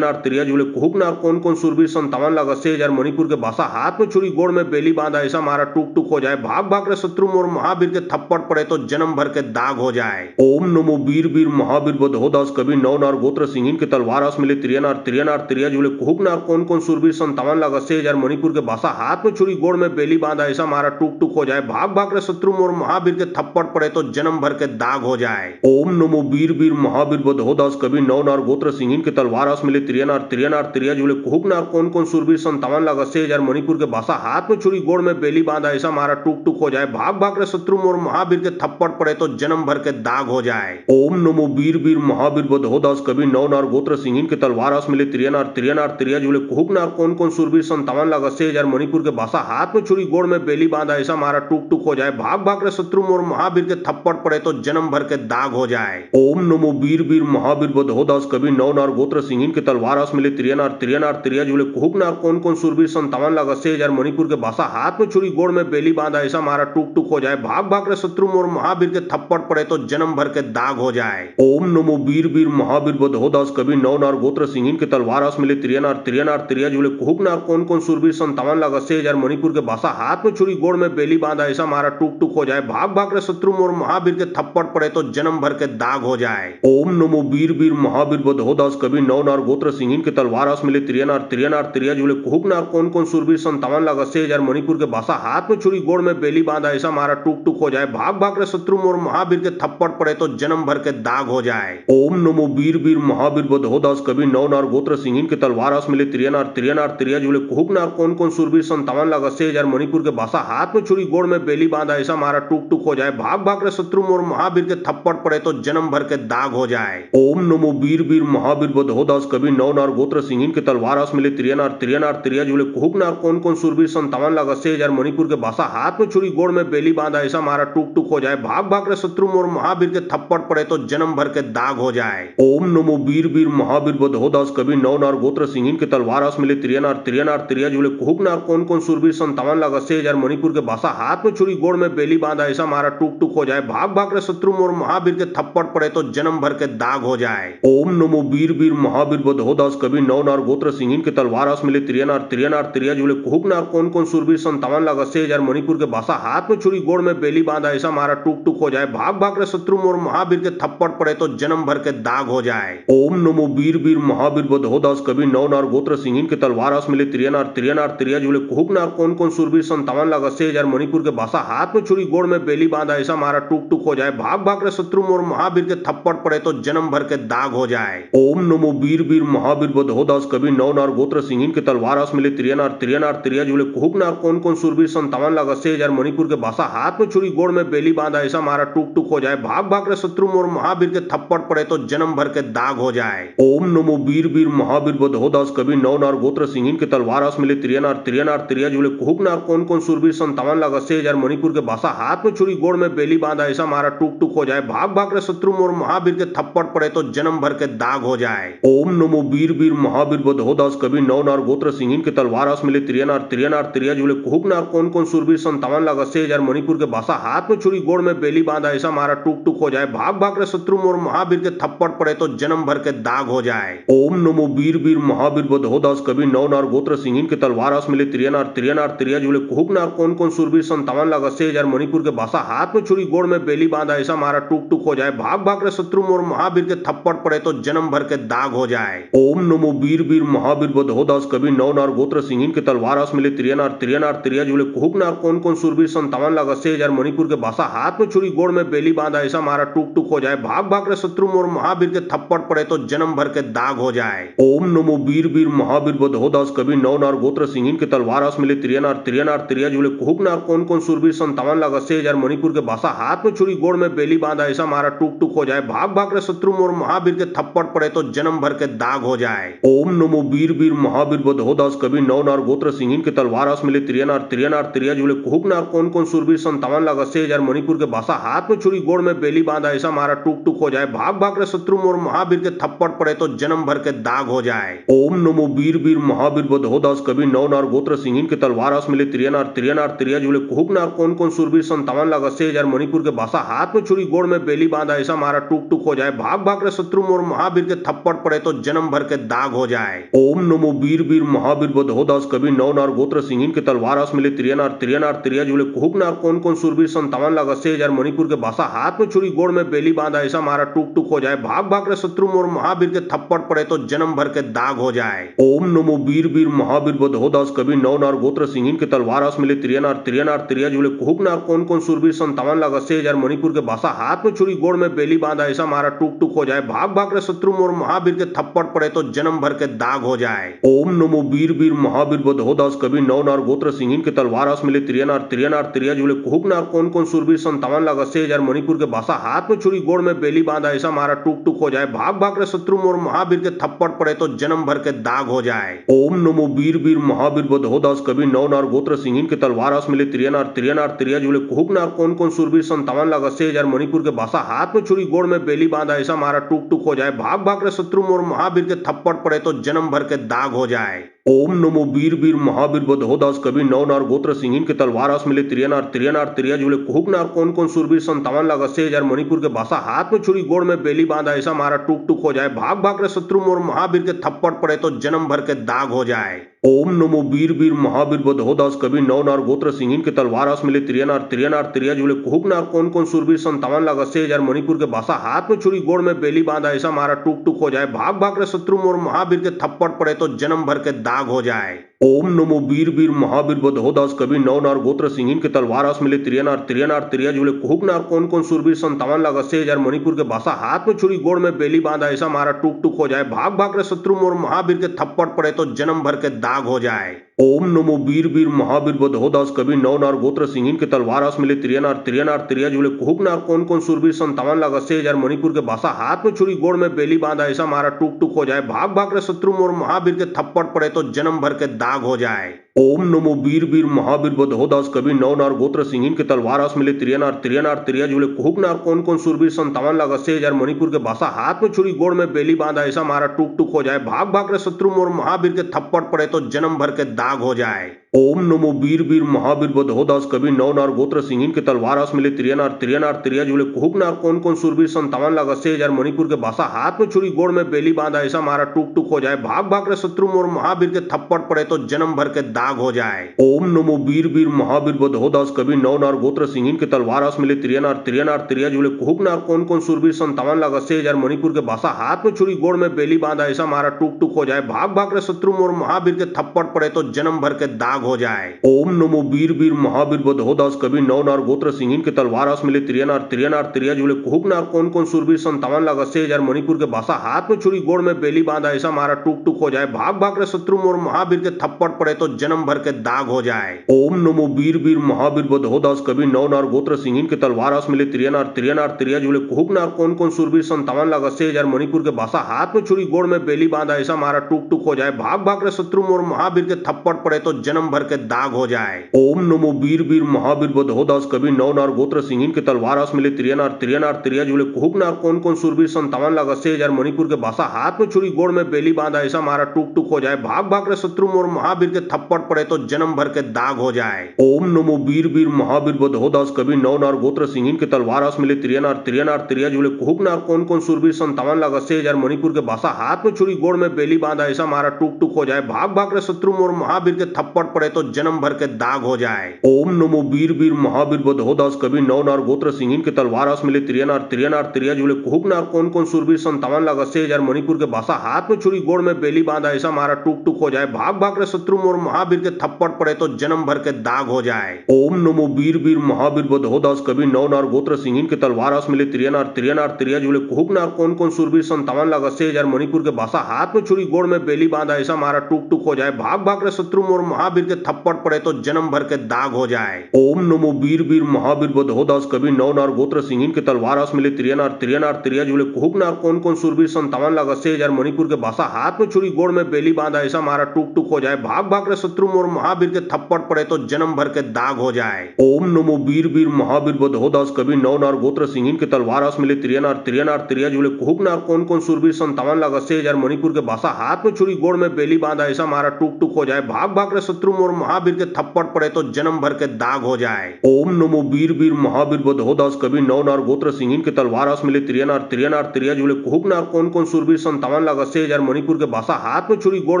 त्रिया जुले कुहुक नार कौन कौन सुरवीर 57 लाख 80,000 मणिपुर के भाषा हाथ में छुरी गोड़ में बेली बांधा ऐसा मारा टूक टूक हो जाए, भाग भाग रे शत्रु मोर महावीर के थप्पड़ पड़े तो जन्म भर के दाग हो जाए। ओम नमो वीर वीर महावीर बधो दास कवि नौ नार गोत्र सिंहिन के तलवार आस मिले त्रिया जुले कुहुक नार कौन कौन सुरवीर 57 लाख 80,000 मणिपुर के भाषा हाथ में छुरी गोड़ में बेली बांधा ऐसा मारा टूक टूक हो जाए, भाग भाग रे शत्रु मोर महावीर के थप्पड़ पड़े तो जन्म भर के दाग हो जाए। ओम नमो वीर वीर महावीर बधो दास कवि नौ नार गोत्र सिंहिन के तलवार आस मिले त्रिया जुले कुहुक नार कौन कौन सुरवीर 57 लाख 80,000 मणिपुर के भाषा हाथ में छुरी गोड़ में बेली बांधा ऐसा मारा टूक टूक हो जाए, भाग भाग रे शत्रु मोर महावीर के थप्पड़ पड़े तो जन्म भर के दाग हो जाए। ओम नमो वीर वीर महावीर बधो दास कवि नौ नार गोत्र सिंहिन के तलवार आस मिले त्रिया जुले कुहुक नार कौन कौन सुरवीर 57 लाख 80,000 मणिपुर के भाषा हाथ में छुरी गोड़ में बेली बांधा ऐसा मारा टूक टूक हो जाए, भाग भाग रे शत्रु मोर महावीर के थप्पड़ पड़े तो जन्म भर के दाग हो जाए। ओम नमो वीर वीर महावीर बधो दास कवि नौ नार गोत्र सिंहिन के तलवार आस मिले त्रिया जुले कुहुक नार कौन कौन सुरवीर 57 लाख 80,000 मणिपुर के भाषा हाथ में छुरी गोड़ में बेली बांधा ऐसा मारा टूक टूक हो जाए, भाग भाग रे शत्रु मोर महावीर के थप्पड़ पड़े तो जन्म भर के दाग हो जाए। ओम नमो वीर वीर महावीर बधो दास कवि नौ नार गोत्र सिंहिन के तलवार आस मिले त्रिया जुले कुहुक नार कौन कौन सुरवीर 57 लाख 80,000 मणिपुर के भाषा हाथ में छुरी गोड़ में बेली बांधा ऐसा मारा टूक टूक हो जाए, भाग भाग रे शत्रु मोर महावीर के थप्पड़ पड़े तो जन्म भर के दाग हो जाए। ओम नमो वीर वीर महावीर बधो दास कवि नौ नार गोत्र सिंहिन के तलवार आस मिले त्रिया जुले कुहुक नार कौन कौन सुरवीर 57 लाख 80,000 मणिपुर के भाषा हाथ में छुरी गोड़ में बेली बांधा ऐसा मारा टूक टूक हो जाए, भाग भाग रे शत्रु मोर महावीर के थप्पड़ पड़े तो जन्म भर के दाग हो जाए। ओम नमो वीर वीर महावीर बधो दास कवि नौ नार गोत्र सिंहिन के तलवार आस मिले त्रिया जुले कुहुक नार कौन कौन सुरवीर 57 लाख 80,000 मणिपुर के भाषा हाथ में छुरी गोड़ में बेली बांधा ऐसा मारा टूक टूक हो जाए, भाग भाग रे शत्रु मोर महावीर के थप्पड़ पड़े तो जन्म भर के दाग हो जाए। ओम नमो वीर वीर महावीर बधो दास कवि नौ नार गोत्र सिंहिन के तलवार आस मिले त्रिया जुले कुहुक नार कौन कौन सुरवीर 57 लाख 80,000 मणिपुर के भाषा हाथ में छुरी गोड़ में बेली बांधा ऐसा मारा टूक टूक हो जाए, भाग भाग रे शत्रु मोर महावीर के थप्पड़ पड़े तो जन्म भर के दाग हो जाए। ओम नमो वीर वीर महावीर बधो दास कवि नौ नार गोत्र सिंहिन के तलवार आस मिले त्रिया जुले कुहुक नार कौन कौन सुरवीर 57 लाख 80,000 मणिपुर के भाषा हाथ में छुरी गोड़ में बेली बांधा ऐसा मारा टूक टूक हो जाए, भाग भाग रे शत्रु मोर महावीर के थप्पड़ पड़े तो जन्म भर के दाग हो जाए। ओम नमो वीर वीर महावीर बधो दास कवि नौ नार गोत्र सिंहिन के तलवार आस मिले त्रिया जुले कुहुक नार कौन कौन सुरवीर 57 लाख 80,000 मणिपुर के भाषा हाथ में छुरी गोड़ में बेली बांधा ऐसा मारा टूक टूक हो जाए, भाग भाग रे शत्रु मोर महावीर के थप्पड़ पड़े तो जन्म भर के दाग हो जाए। ओम नमो वीर वीर महावीर बधो दास कवि नौ नार गोत्र सिंहिन के तलवार आस मिले त्रिया जुले कुहुक नार कौन कौन सुरवीर 57 लाख 80,000 मणिपुर के भाषा हाथ में छुरी गोड़ में बेली बांधा ऐसा मारा टूक टूक हो जाए, भाग भाग रे शत्रु मोर महावीर के थप्पड़ पड़े तो जन्म भर के दाग हो जाए। ओम नमो वीर वीर महावीर बधो दास कवि नौ नार गोत्र सिंहिन के तलवार आस मिले त्रिया जुले कुहुक नार कौन कौन सुरवीर 57 लाख 80,000 मणिपुर के भाषा हाथ में छुरी गोड़ में बेली बांधा ऐसा मारा टूक टूक हो जाए, भाग भाग रे शत्रु मोर महावीर के थप्पड़ पड़े तो जन्म भर के दाग हो जाए। ओम नमो वीर वीर महावीर बधो दास कवि नौ नार गोत्र सिंहिन के के तलवार आस मिले तिरिया जुले कुहुक नार कौन कौन सूरबीर 57 लाख 80,000 मणिपुर के बासा हाथ में छुरी गोड़ में बेली बांधा ऐसा मारा टूक टूक हो जाए भाग भाग रे शत्रु मोर महावीर के थप्पड़ पड़े तो जन्म भर के दाग हो जाए। ओम नमो वीर वीर महावीर बदहोदास कवि नौ नार गोत्र सिंहिन के तलवार आस मिले तिरिया जुले कुहुक नार कौन कौन सूरबीर 57 लाख 80,000 मणिपुर के बासा हाथ में छुरी गोड़ में बेली बांधा ऐसा मारा टूक टूक हो जाए भाग भाग रे शत्रु मोर महावीर के थप्पड़ पड़े तो जन्म भर के दाग हो जाए। ओम नमो वीर वीर महावीर बदहोदास कवि नौ नार गोत्र सिंहिन के तलवार आस मिले तिरिया जुले कुहुक नार कौन कौन सूरबीर 57 लाख 80,000 मणिपुर के बासा हाथ में छुरी गोड़ में बेली बांधा ऐसा मारा टूक टूक हो जाए भाग भाग रे शत्रु मोर महावीर के थप्पड़ पड़े तो जन्म भर के दाग हो जाए। ओम नमो वीर वीर महावीर बदहोदास कवि नौ नार गोत्र सिंहिन के तलवार आस मिले तिरिया जुले कुहुक नार कौन कौन सूरबीर 57 लाख 80,000 मणिपुर के बासा हाथ में छुरी गोड़ में बेली बांधा ऐसा मारा टूक टूक हो जाए भाग भाग रे शत्रु मोर महावीर के थप्पड़ पड़े तो जन्म भर के दाग हो जाए। ओम नमो वीर वीर महावीर बदहोदास कवि नौ नार गोत्र सिंहिन के तलवार आस मिले तिरिया जुले कुहुक नार कौन कौन सूरबीर 57 लाख 80,000 मणिपुर के बासा हाथ में छुरी गोड़ में बेली बांधा ऐसा मारा टूक टूक हो जाए भाग भाग रे शत्रु मोर महावीर के थप्पड़ पड़े तो जन्म भर के दाग हो जाए। ओम नमो वीर वीर महावीर बदहोदास कवि नौ नार गोत्र सिंहिन के तलवार आस मिले तिरिया जुले कुहुक नार कौन कौन सूरबीर 57 लाख 80,000 मणिपुर के बासा हाथ में छुरी गोड़ में बेली बांधा ऐसा मारा टूक टूक हो जाए भाग भाग रे शत्रु मोर महावीर के थप्पड़ पड़े तो जन्म भर के दाग हो जाए। ओम नमो वीर वीर महावीर बदहोदास कवि नौ नार गोत्र सिंहिन के तलवार आस मिले तिरिया जुले कुहुक नार कौन कौन सूरबीर 57 लाख 80,000 मणिपुर के बासा हाथ में छुरी गोड़ में बेली बांधा ऐसा मारा टूक टूक हो जाए भाग भाग रे शत्रु मोर महावीर के थप्पड़ पड़े तो जन्म भर के दाग हो जाए। ओम नमो वीर वीर महावीर बदहोदास कवि नौ नार गोत्र सिंहिन के तलवार आस मिले तिरिया जुले कुहुक नार कौन कौन सूरबीर 57 लाख 80,000 मणिपुर के बासा हाथ में छुरी गोड़ में बेली बांधा ऐसा मारा टूक टूक हो जाए भाग भाग रे शत्रु मोर महावीर के थप्पड़ पड़े तो जन्म भर के दाग हो जाए। ओम नमो वीर वीर महावीर बदहोदास कवि नौ नार गोत्र सिंहिन के तलवार आस मिले तिरिया जुले कुहुक नार कौन कौन सूरबीर 57 लाख 80,000 मणिपुर के बासा हाथ में छुरी गोड़ में बेली बांधा ऐसा मारा टूक टूक हो जाए भाग भाग रे शत्रु मोर महावीर के थप्पड़ पड़े तो जन्म भर के दाग हो जाए। ओम नमो वीर वीर महावीर बदहोदास कवि नौ नार गोत्र सिंहिन के तलवार आस मिले तिरिया जुले कुहुक नार कौन कौन सूरबीर 57 लाख 80,000 मणिपुर के बासा हाथ में छुरी गोड़ में बेली बांधा ऐसा मारा टूक टूक हो जाए भाग भाग रे शत्रु मोर महावीर के थप्पड़ पड़े तो जन्म भर के दाग हो जाए। ओम नमो वीर वीर महावीर बदहोदास कवि नौ नार गोत्र सिंहिन के तलवार आस मिले तिरिया जुले कुहुक नार कौन कौन सूरबीर 57 लाख 80,000 मणिपुर के बासा हाथ में छुरी गोड़ में बेली बांधा ऐसा मारा टूक टूक हो जाए भाग भाग रे शत्रु मोर महावीर के थप्पड़ पड़े तो जन्म भर के दाग हो जाए। ओम नमो वीर वीर महावीर बदहोदास कवि नौ नार गोत्र सिंहिन के तलवार आस मिले तिरिया जुले कुहुक नार कौन कौन सूरबीर 57 लाख 80,000 मणिपुर के बासा हाथ में छुरी गोड़ में बेली बांधा ऐसा मारा टूक टूक हो जाए भाग भाग रे शत्रु मोर महावीर के थप्पड़ पड़े तो जन्म भर के दाग हो जाए। ओम नमो वीर वीर महावीर बदहोदास कवि नौ नार गोत्र सिंहिन के तलवार आस मिले तिरिया जुले कुहुक नार कौन कौन सूरबीर 57 लाख 80,000 मणिपुर के बासा हाथ में छुरी गोड़ में बेली बांधा ऐसा मारा टूक टूक हो जाए भाग भाग रे शत्रु मोर महावीर के थप्पड़ पड़े तो जन्म भर के दाग हो जाए। ओम नमो वीर वीर महावीर बदहोदास कवि नौ नार गोत्र सिंहिन के तलवार आस मिले तिरिया जुले कुहुक नार कौन कौन सूरबीर 57 लाख 80,000 मणिपुर के बासा हाथ में छुरी गोड़ में बेली बांधा ऐसा मारा टूक टूक हो जाए भाग भाग रे शत्रु मोर महावीर के थप्पड़ पड़े तो जन्म भर के दाग हो जाए। ओम नमो वीर वीर महावीर बदहोदास कवि नौ नार गोत्र सिंहिन के तलवार आस मिले तिरिया जुले कुहुक नार कौन कौन सूरबीर 57 लाख 80,000 मणिपुर के बासा हाथ में छुरी गोड़ में बेली बांधा ऐसा मारा टूक टूक हो जाए भाग भाग रे शत्रु मोर महावीर के थप्पड़ पड़े तो जन्म भर के दाग हो जाए। ओम नमो वीर वीर महावीर बदहोदास कवि नौ नार गोत्र सिंहिन के तलवार आस मिले तिरिया जुले कुहुक नार कौन कौन सूरबीर 57 लाख 80,000 मणिपुर के बासा हाथ में छुरी गोड़ में बेली बांधा ऐसा मारा टूक टूक हो जाए भाग भाग रे शत्रु मोर महावीर के थप्पड़ पड़े तो जन्म भर के दाग हो जाए। ओम नमो वीर वीर महावीर बदहोदास कवि नौ नार गोत्र सिंहिन के तलवार आस मिले तिरिया जुले कुहुक नार कौन कौन सूरबीर 57 लाख 80,000 मणिपुर के बासा हाथ में छुरी गोड़ में बेली बांधा ऐसा मारा टूक टूक हो जाए भाग भाग रे शत्रु मोर महावीर के थप्पड़ पड़े तो जन्म भर के दाग हो जाए। ओम नमो वीर वीर महावीर बदहोदास कवि नौ नार गोत्र सिंहिन के तलवार आस मिले तिरिया जुले कुहुक नार कौन कौन सूरबीर 57 लाख 80,000 मणिपुर के बासा हाथ में छुरी गोड़ में बेली बांधा ऐसा मारा टूक टूक हो जाए भाग भाग रे शत्रु मोर महावीर के थप्पड़ पड़े तो जन्म भर के दाग हो जाए। ओम नमो वीर वीर महावीर बधोदास कवि नौ नार गोत्र सिंहिन के तलवार मिले त्रिया नार जुले कुहुक नार कौन सूरवीर 57 लाख 80,000 मणिपुर के भाषा हाथ में छुरी गोड़ में बेली बांधा ऐसा मारा टूक टूक हो जाए। भाग भाग रे शत्रु मोर महावीर के थप्पड़ पड़े तो जन्म भर के दाग हो जाए। ओम नमो वीर वीर महावीर बधोदास कवि नौ नार गोत्र सिंहिन के तलवार मिले त्रिया जुले कुहुक नार कौन सूरवीर 57 लाख 80,000 मणिपुर के भाषा हाथ में छुरी गोड़ में बेली बांधा ऐसा मारा टूक टूक हो जाए। भाग भाग रे शत्रु मोर महावीर के थप्पड़ पड़े तो जन्म भर के दाग हो जाए। ओम नमो वीर वीर महावीर बधोदास कवि नौ नार गोत्र सिंहिन के तलवार मिले त्रिया जुले कुहुक नार कौन सूरवीर 57 लाख 80,000 मणिपुर के भाषा हाथ में छुरी गोड़ में बेली बांधा ऐसा मारा टूक टूक हो जाए। भाग भाग रे शत्रु मोर महावीर के थप्पड़ पड़े तो जन्म भर के दाग हो जाए। ओम नमो वीर वीर महावीर बधोदास कवि नौ नार गोत्र सिंहिन के तलवार मिले त्रिया जुले कुहुक नार कौन सूरवीर 57 लाख 80,000 मणिपुर के भाषा हाथ में छुरी गोड़ में बेली बांधा ऐसा मारा टूक टूक हो जाए। भाग भाग रे शत्रु मोर महावीर के थप्पड़ पड़े तो जन्म भर के दाग हो जाए। ओम नमो वीर वीर महावीर बधोदास कवि नौ नार गोत्र सिंहिन के तलवार मिले त्रिया जुले कुहुक नार कौन सूरवीर 57 लाख 80,000 मणिपुर के भाषा हाथ में छुरी गोड़ में बेली बांधा ऐसा मारा टूक टूक हो जाए। भाग भाग रे शत्रु मोर महावीर के थप्पड़ पड़े तो जन्म भर के दाग हो जाए। ओम नमो वीर वीर महावीर बधोदास कवि नौ नार गोत्र सिंहिन के तलवार मिले त्रिया जुले कुहुक नार कौन सूरवीर 57 लाख 80,000 मणिपुर के भाषा हाथ में छुरी गोड़ में बेली बांधा ऐसा मारा टूक टूक हो जाए। भाग भाग रे शत्रु मोर महावीर के थप्पड़ पड़े तो जन्म भर के दाग हो जाए। ओम नमो वीर वीर महावीर बधोदास कवि नौ नार गोत्र सिंहिन के तलवार मिले त्रिया जुले कुहुक नार कौन सूरवीर 57 लाख 80,000 मणिपुर के भाषा हाथ में छुरी गोड़ में बेली बांधा ऐसा मारा टूक टूक हो जाए। भाग भाग रे शत्रु मोर महावीर के थप्पड़ पड़े तो जन्म भर के दाग हो जाए। ओम नमो वीर वीर महावीर बधोदास कवि नौ नार गोत्र सिंहिन के तलवार मिले त्रिया जुले कुहुक नार कौन सूरवीर 57 लाख 80,000 मणिपुर के भाषा हाथ में छुरी गोड़ में बेली बांधा ऐसा मारा टूक टूक हो जाए। भाग भाग रे शत्रु मोर महावीर के थप्पड़ पड़े तो जन्म भर के दाग हो जाए। ओम नमो वीर वीर महावीर बधोदास कवि नौ नार गोत्र सिंहिन के तलवार मिले त्रिया जुले कुहुक नार कौन सूरवीर 57 लाख 80,000 मणिपुर के भाषा हाथ में छुरी गोड़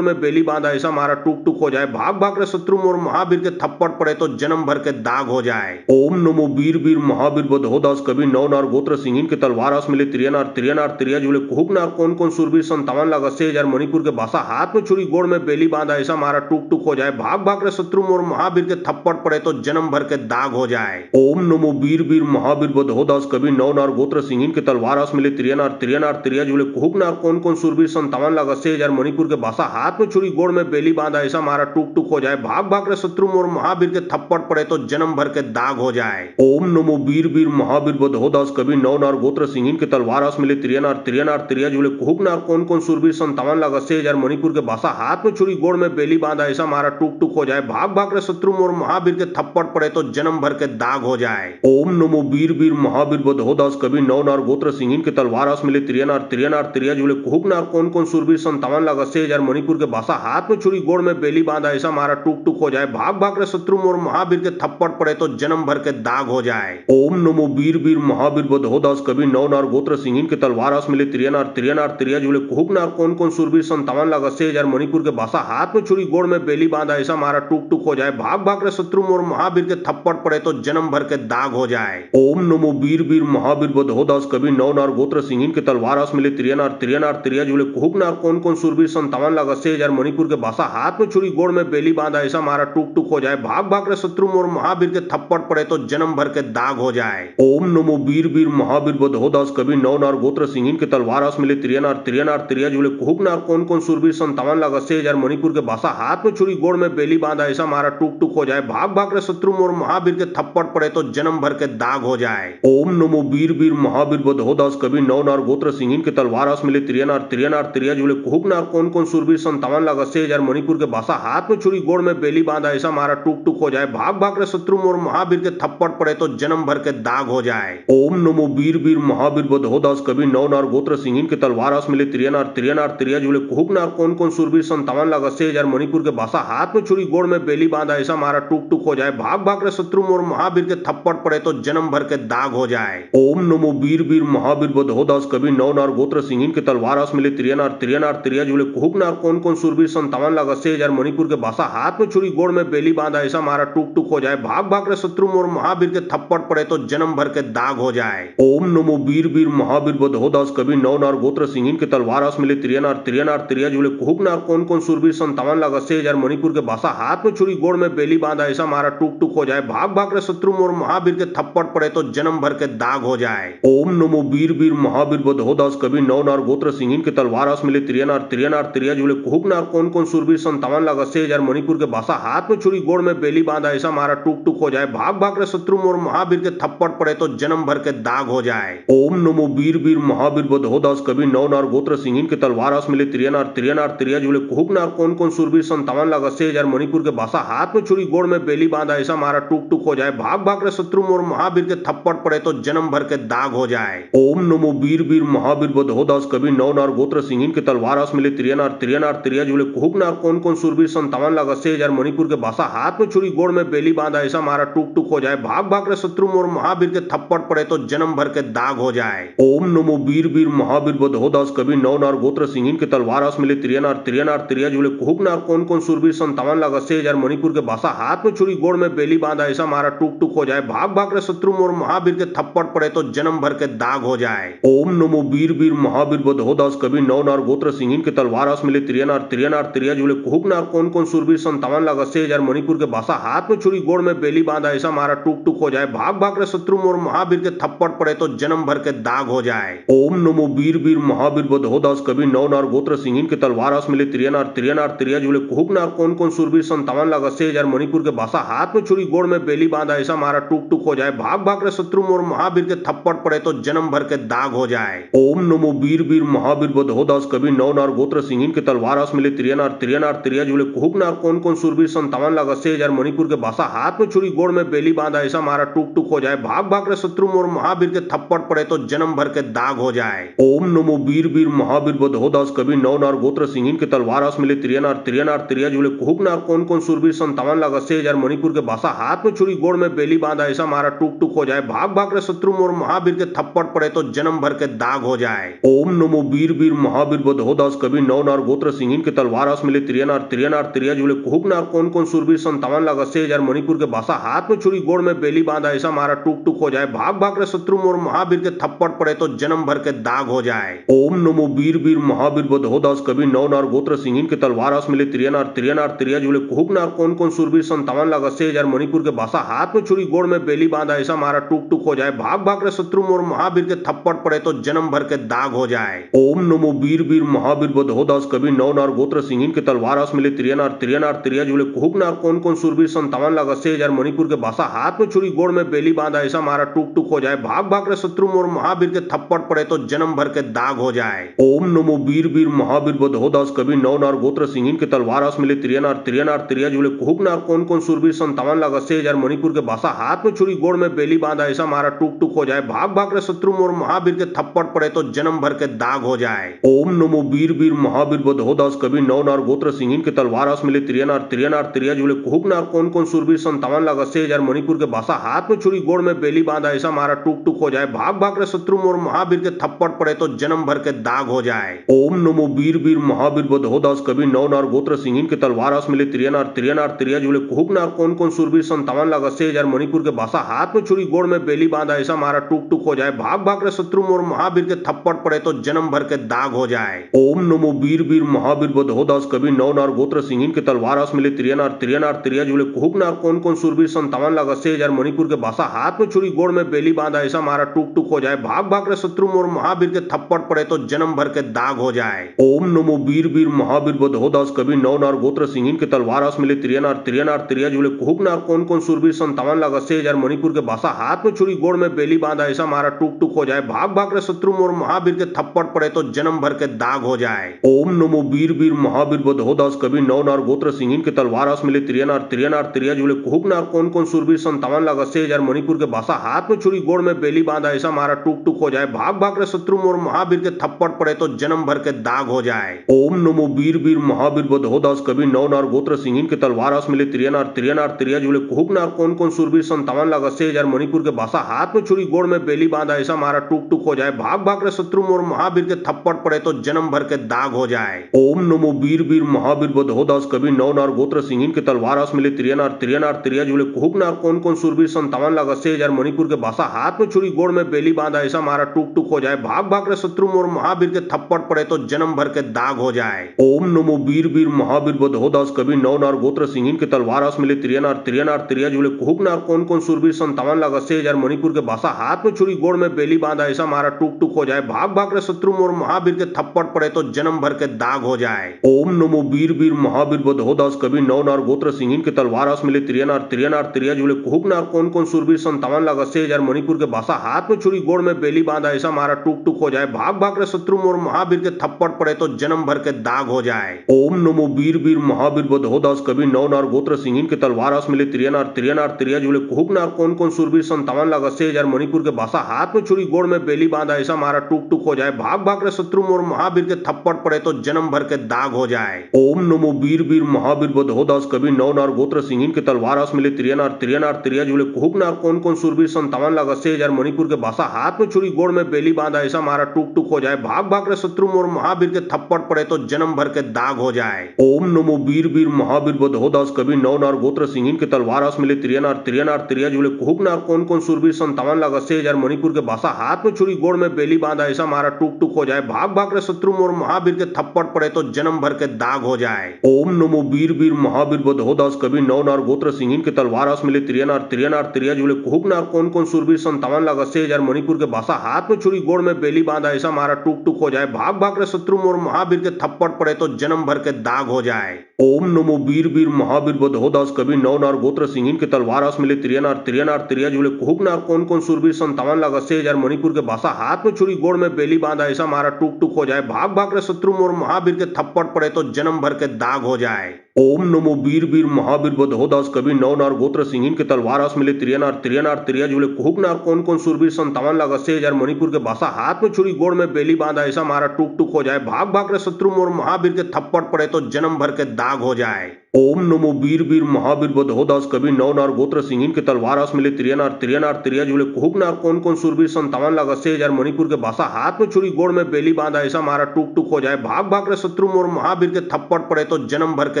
में बेली बांधा ऐसा मारा टूक टूक हो जाए। भाग भाग रे शत्रु मोर महावीर के थप्पड़ पड़े तो जन्म भर के दाग हो जाए। ओम नमो वीर वीर महावीर बधोदास कवि नौ नार गोत्र सिंहिन के तलवार मिले त्रिया जुले कुहुक नार कौन सूरवीर 57 लाख 80,000 मणिपुर के भाषा हाथ में छुरी गोड़ में बेली बांधा ऐसा मारा टूक टूक हो जाए। भाग भाग रे शत्रु मोर महावीर के थप्पड़ पड़े तो जन्म भर के दाग हो जाए। ओम नमो वीर वीर महावीर बधोदास कवि नौ नार गोत्र सिंहिन के तलवार मिले त्रिया जुले कुहुक नार कौन सूरवीर 57 लाख 80,000 मणिपुर के भाषा हाथ में छुरी गोड़ में बेली बांधा ऐसा मारा टूक टूक हो जाए। भाग भाग रे शत्रु मोर महावीर के थप्पड़ पड़े तो जन्म भर के दाग हो जाए। ओम नमो वीर वीर महावीर बधोदास कवि नौ नार गोत्र सिंहिन के तलवार मिले त्रिया जुले कुहुक नार कौन सूरवीर 57 लाख 80,000 मणिपुर के भाषा हाथ में छुरी गोड़ में बेली बांधा ऐसा मारा टूक टूक हो जाए। भाग भाग रे शत्रु मोर महावीर के थप्पड़ पड़े तो जन्म भर के दाग हो जाए। ओम नमो वीर वीर महावीर बधोदास कवि नौ नार गोत्र सिंहिन के तलवार मिले त्रिया जुले कुहुक नार कौन सूरवीर 57 लाख 80,000 मणिपुर के भाषा हाथ में छुरी गोड़ में बेली बांधा ऐसा मारा टूक टूक हो जाए। भाग भाग रे शत्रु मोर महावीर के थप्पड़ पड़े तो जन्म भर के दाग हो जाए। ओम नमो वीर वीर महावीर बधोदास कवि नौ नार गोत्र सिंहिन के तलवार मिले त्रिया जुले कुहुक नार कौन सूरवीर 57 लाख 80,000 मणिपुर के भाषा हाथ में छुरी गोड़ में बेली बांधा ऐसा मारा टूक टूक हो जाए। भाग भाग रे शत्रु मोर महावीर के थप्पड़ पड़े तो जन्म भर के दाग हो जाए। ओम नमो वीर वीर महावीर बधोदास कवि नौ नार गोत्र सिंहिन के तलवार मिले त्रिया जुले कुहुक नार कौन सूरवीर 57 लाख 80,000 मणिपुर के भाषा हाथ में छुरी गोड़ में बेली बांधा ऐसा मारा टूक टूक हो जाए। भाग भाग रे शत्रु मोर महावीर के थप्पड़ पड़े तो जन्म भर के दाग हो जाए। ओम नमो वीर वीर महावीर बधोदास कवि नौ नार गोत्र सिंहिन के तलवार मिले त्रिया जुले कुहुक नार कौन सूरवीर 57 लाख 80,000 मणिपुर के भाषा हाथ में छुरी गोड़ में बेली बांधा ऐसा मारा टूक टूक हो जाए। भाग भाग रे शत्रु मोर महावीर के थप्पड़ पड़े तो जन्म भर के दाग हो जाए। ओम नमो वीर वीर महावीर बधोदास कवि नौ नार गोत्र सिंहिन के तलवार मिले त्रिया जुले कुहुक नार कौन सूरवीर 57 लाख 80,000 मणिपुर के भाषा हाथ में छुरी गोड़ में बेली बांधा ऐसा मारा टूक टूक हो जाए। भाग भाग रे शत्रु मोर महावीर के थप्पड़ पड़े तो जन्म भर के दाग हो जाए। ओम नमो वीर वीर महावीर बधोदास कवि नौ नार गोत्र सिंहिन के तलवार मिले त्रिया जुले कुहुक नार कौन सूरवीर 57 लाख 80,000 मणिपुर के भाषा हाथ में छुरी गोड़ में बेली बांधा ऐसा मारा टूक टूक हो जाए। भाग भाग रे शत्रु मोर महावीर के थप्पड़ पड़े तो जन्म भर के दाग हो जाए। ओम नमो वीर वीर महावीर बधोदास कवि नौ नार गोत्र सिंहिन के तलवार मिले त्रिया जुले कुहुक नार कौन सूरवीर 57 लाख 80,000 मणिपुर के भाषा हाथ में छुरी गोड़ में बेली बांधा ऐसा मारा टूक टूक हो जाए। भाग भाग रे शत्रु मोर महावीर के थप्पड़ पड़े तो जन्म भर के दाग हो जाए। ओम नमो वीर वीर महावीर बधोदास कवि नौ नार गोत्र सिंहिन के तलवार मिले त्रिया जुले कुहुक नार कौन सूरवीर 57 लाख 80,000 मणिपुर के भाषा बासा हाथ में छुरी गोड़ में बेली बांधा ऐसा मारा टूक टूक हो जाए, भाग भाग रे शत्रु मोर महावीर के थप्पड़ पड़े तो जन्म भर के दाग हो जाए। ओम नमो वीर वीर महावीर बदहोदास कवि नौ नार गोत्र सिंहिन के तलवार आस मिले त्रिया नार त्रिया जुले कुहुक नार कौन कौन सुरवीर 57 लाख 80,000 मणिपुर के बासा हाथ में छुरी गोड़ में बेली बांधा ऐसा मारा टूक टूक हो जाए, भाग भाग रे शत्रु मोर महावीर के थप्पड़ पड़े तो जन्म भर के दाग हो जाए। ओम नमो वीर वीर महावीर बदहोदास कवि नौ नार गोत्र सिंहिन के तलवार आस मिले त्रिया नार त्रिया जुले कुहुक नार कौन कौन सुरवीर 57,80,000 मणिपुर के बासा हाथ में छुरी गोड़ में बेली बांधा ऐसा मारा टूक टूक हो जाए, भाग भाग रे शत्रु मोर महावीर के थप्पड़ पड़े तो जन्म भर के दाग हो जाए। ओम नमो वीर वीर महावीर बदहोदास कवि नौ नार गोत्र सिंहिन के तलवार आस मिले त्रिया नार त्रिया जुले कुहुक नार कौन कौन सुरवीर 57,80,000 मणिपुर के बासा हाथ में छुरी गोड़ में बेली बांधा ऐसा मारा टूक टूक हो जाए, भाग भाग रे शत्रु मोर महावीर के थप्पड़ पड़े तो जन्म भर के दाग हो जाए। ओम नमो वीर वीर महावीर बदहोदास कवि नौ नार गोत्र सिंहिन के तलवार आस मिले त्रिया नार त्रिया जुले कुहुक नार कौन कौन सुरवीर 57,80,000 मणिपुर के बासा हाथ में छुरी गोड़ में बेली बांधा ऐसा मारा टूक टूक हो जाए, भाग भाग रे शत्रु मोर महावीर के थप्पड़ पड़े तो जन्म भर के दाग हो जाए। ओम नमो वीर वीर महावीर बदहोदास कवि नौ नार गोत्र सिंहिन के तलवार आस मिले त्रिया नार त्रिया जुले कुहुक नार कौन कौन सुरवीर 57,80,000 मणिपुर के बासा हाथ में छुरी गोड़ में बेली बांधा ऐसा मारा टूक टूक हो जाए, भाग भाग रे शत्रु मोर महावीर के थप्पड़ पड़े तो जन्म भर के दाग हो जाए। ओम नमो वीर वीर महावीर बदहोदास कवि नौ नार गोत्र सिंहिन के तलवार आस मिले त्रिया नार त्रिया जुले कुहुक नार कौन कौन सुरवीर 57,80,000 मणिपुर के बासा हाथ में छुरी गोड़ में बेली बांधा ऐसा मारा टूक टूक हो जाए, भाग भाग रे शत्रु मोर महावीर के थप्पड़ पड़े तो जन्म भर के दाग हो जाए। ओम नमो वीर वीर महावीर बदहोदास कवि नौ नार गोत्र सिंहिन के तलवार आस मिले त्रिया नार त्रिया जुले कुहुक नार कौन कौन सुरवीर 57,80,000 मणिपुर के बासा हाथ में छुरी गोड़ में बेली बांधा ऐसा मारा टूक टूक हो जाए, भाग भाग रे शत्रु मोर महावीर के थप्पड़ पड़े तो जन्म भर के दाग हो जाए। ओम नमो वीर वीर महावीर बदहोदास कवि नौ नार गोत्र सिंहिन के तलवार आस मिले त्रिया नार त्रिया जुले कुहुक नार कौन कौन सुरवीर 57,80,000 मणिपुर के बासा हाथ में छुरी गोड़ में बेली बांधा ऐसा मारा टूक टूक हो जाए, भाग भाग रे शत्रु मोर महावीर के थप्पड़ पड़े तो जन्म भर के दाग हो जाए। ओम नमो वीर वीर महावीर बदहोदास कवि नौ नार गोत्र सिंहिन के तलवार आस मिले त्रिया नार त्रिया जुले कुहुक नार कौन कौन सुरवीर 57,80,000 मणिपुर के बासा हाथ में छुरी गोड़ में बेली बांधा ऐसा मारा टूक टूक हो जाए, भाग भाग रे शत्रु मोर महावीर के थप्पड़ पड़े तो जन्म भर के दाग हो जाए। ओम नमो वीर वीर महावीर बदहोदास कवि नौ नार गोत्र सिंहिन के तलवार आस मिले त्रिया नार त्रिया जुले कुहुक नार कौन कौन सुरवीर 57,80,000 मणिपुर के बासा हाथ में छुरी गोड़ में बेली बांधा ऐसा मारा टूक टूक हो जाए, भाग भाग रे शत्रु मोर महावीर के थप्पड़ पड़े तो जन्म भर के दाग हो जाए। ओम नमो वीर वीर महावीर बदहोदास कवि नौ नार गोत्र सिंहिन के तलवार आस मिले त्रिया नार त्रिया जुले कुहुक नार कौन कौन सुरवीर 57,80,000 मणिपुर के बासा हाथ में छुरी गोड़ में बेली बांधा ऐसा मारा टूक टूक हो जाए, भाग भाग रे शत्रु मोर महावीर के थप्पड़ पड़े तो जन्म भर के दाग हो जाए। ओम नमो वीर वीर महावीर बदहोदास कवि नौ नार गोत्र सिंहिन के तलवार आस मिले त्रिया नार त्रिया जुले कुहुक नार कौन कौन सुरवीर 57,80,000 मणिपुर के बासा हाथ में छुरी गोड़ में बेली बांधा ऐसा मारा टूक टूक हो जाए, भाग भाग रे शत्रु मोर महावीर के थप्पड़ पड़े तो जन्म भर के दाग हो जाए। ओम नमो वीर वीर महावीर बदहोदास कवि नौ नार गोत्र सिंहिन के तलवार आस मिले त्रिया नार त्रिया जुले कुहुक नार कौन कौन सुरवीर 57,80,000 मणिपुर के बासा हाथ में छुरी गोड़ में बेली बांधा ऐसा मारा टूक टूक हो जाए, भाग भाग रे शत्रु मोर महावीर के थप्पड़ पड़े तो जन्म भर के दाग हो जाए। ओम नमो वीर वीर महावीर बदहोदास कवि नौ नार गोत्र सिंहिन के तलवार आस मिले त्रिया नार त्रिया जुले कुहुक नार कौन कौन सुरवीर 57,80,000 मणिपुर के बासा हाथ में छुरी गोड़ में बेली बांधा ऐसा मारा टूक टूक हो जाए, भाग भाग रे शत्रु मोर महावीर के थप्पड़ पड़े तो जन्म भर के दाग हो जाए। ओम नमो वीर वीर महावीर बदहोदास कवि नौ नार गोत्र सिंहिन के तलवार आस मिले त्रिया नार त्रिया जुले कुहुक नार कौन कौन सुरवीर 57,80,000 मणिपुर के बासा हाथ में छुरी गोड़ में बेली बांधा ऐसा मारा टूक टूक हो जाए, भाग भाग रे शत्रु मोर महावीर के थप्पड़ पड़े तो जन्म भर के दाग हो जाए। ओम नमो वीर वीर महावीर बदहोदास कवि नौ नार गोत्र सिंहिन के तलवार आस मिले त्रिया नार त्रिया जुले कुहुक नार कौन कौन सुरवीर 57,80,000 मणिपुर के बासा हाथ में छुरी गोड़ में बेली बांधा ऐसा मारा टूक टूक हो जाए, भाग भाग रे शत्रु मोर महावीर के थप्पड़ पड़े तो जन्म भर के दाग हो जाए। ओम नमो वीर वीर महावीर बदहोदास कवि नौ नार गोत्र सिंहिन के तलवार आस मिले त्रिया नार त्रिया जुले कुहुक नार कौन कौन सुरवीर 57,80,000 मणिपुर के बासा हाथ में छुरी गोड़ में बेली बांधा ऐसा मारा टूक टूक हो जाए, भाग भाग रे शत्रु मोर महावीर के थप्पड़ पड़े तो जन्म भर के दाग हो जाए। ओम नमो वीर वीर महावीर बदहोदास कवि नौ नार गोत्र सिंहिन के तलवार आस मिले त्रिया नार त्रिया जुले कुहुक नार कौन कौन सुरवीर 57,80,000 मणिपुर के बासा हाथ में छुरी गोड़ में बेली बांधा ऐसा मारा टूक टूक हो जाए, भाग भाग रे शत्रु मोर महावीर के थप्पड़ पड़े तो जन्म भर के दाग हो जाए। ओम नमो वीर वीर महावीर बदहोदास कवि नौ नार गोत्र सिंहिन के तलवार आस मिले त्रिया नार त्रिया जुले कुहुक नार कौन कौन सुरवीर 57,80,000 मणिपुर के बासा हाथ में छुरी गोड़ में बेली बांधा ऐसा मारा टूक टूक हो जाए, भाग भाग रे शत्रु मोर महावीर के थप्पड़ पड़े तो जन्म भर के दाग हो जाए। ओम नमो वीर वीर महावीर बदहोदास कवि कभी नौ नार गोत्र सिंहिन के तलवार आस मिले त्रिया तिरिया जुले कुहुक नार कौन कौन सूरबीर 57 लाख 80,000 मणिपुर के भाषा हाथ में छुरी गोड़ में बेली बांधा ऐसा मारा टूक टूक हो जाए भाग भाग रे शत्रु मोर महावीर के थप्पड़ पड़े तो जन्म भर के दाग हो जाए। ओम नमो वीर वीर महावीर बदहोदास कभी नौ नार गोत्र सिंहिन के तलवार आस मिले त्रिया तिरिया जुले कुहुक नार कौन कौन सूरबीर 57 लाख 80,000 मणिपुर के भाषा हाथ में छुरी गोड़ में बेली बांधा ऐसा मारा टूक टूक हो जाए भाग भाग रे शत्रु मोर महावीर के थप्पड़ पड़े तो जन्म भर के दाग हो जाए। ओम नमो वीर वीर महावीर बदहोदास कभी नौ नार गोत्र सिंहिन के तलवार आस मिले त्रिया जुले कुहुक नार कौन कौन सूरबीर 57 लाख 80,000 मणिपुर के भाषा हाथ में छुरी गोड़ में बेली बांधा ऐसा मारा टूक टूक हो जाए भाग भाग रे शत्रु मोर महावीर के थप्पड़ पड़े तो जन्म भर के दाग हो जाए। ओम नमो वीर वीर महावीर बदहोदास कभी नौ नार गोत्र सिंहिन के तलवार आस मिले त्रिया जुले कुहुक नार कौन कौन सूरबीर 57 लाख 80,000 मणिपुर के भाषा हाथ में छुरी गोड़ में बेली बांधा ऐसा मारा टूक टूक हो जाए भाग भाग रे शत्रु मोर महावीर के थप्पड़ पड़े तो जन्म भर के दाग हो जाए। ओम नमो वीर वीर महावीर बदहोदास कभी नौ नार गोत्र सिंहिन के तलवार आस मिले त्रिया जुले कुहुक नार कौन कौन सूरबीर 57 लाख 80,000 मणिपुर के भाषा हाथ में छुरी गोड़ में बेली बांधा ऐसा मारा टूक टूक हो जाए भाग भाग रे शत्रु मोर महावीर के थप्पड़ पड़े तो जन्म भर के दाग हो जाए। ओम नमो वीर वीर महावीर बदहोदास कभी नौ नार गोत्र सिंहिन के तलवार आस मिले त्रिया जुले कुहुक नार कौन कौन सूरबीर 57 लाख 80,000 मणिपुर के भाषा हाथ में छुरी गोड़ में बेली बांधा ऐसा मारा टूक टूक हो जाए भाग भाग रे शत्रु मोर महावीर के थप्पड़ पड़े तो जन्म भर के दाग हो जाए। ओम नमो वीर वीर महावीर बदहोदास कभी नौ नार गोत्र सिंहिन के तलवार आस मिले त्रिया जुले कुहुक नार कौन कौन सूरबीर 57 लाख 80,000 मणिपुर के भाषा हाथ में छुरी गोड़ में बेली बांधा ऐसा मारा टूक टूक हो जाए भाग भाग रे शत्रु मोर महावीर के थप्पड़ पड़े तो जन्म भर के दाग हो जाए। ओम नमो वीर वीर महावीर बदहोदास कभी नौ नार गोत्र सिंहिन के तलवार आस मिले त्रिया जुले कुहुक नार कौन कौन सूरबीर 57 लाख 80,000 मणिपुर के भाषा हाथ में छुरी गोड़ में बेली बांधा ऐसा मारा टूक टूक हो जाए भाग भाग रे शत्रु मोर महावीर के थप्पड़ पड़े तो जन्म भर के दाग हो जाए। ओम नमो वीर वीर महावीर बदहोदास कभी नौ नार गोत्र सिंहिन के तलवार आस मिले त्रिया जुले कुहुक नार कौन कौन सूरबीर 57 लाख 80,000 मणिपुर के भाषा हाथ में छुरी गोड़ में बेली बांधा ऐसा मारा टूक टूक हो जाए भाग भाग रे शत्रु मोर महावीर के थप्पड़ पड़े तो जन्म भर के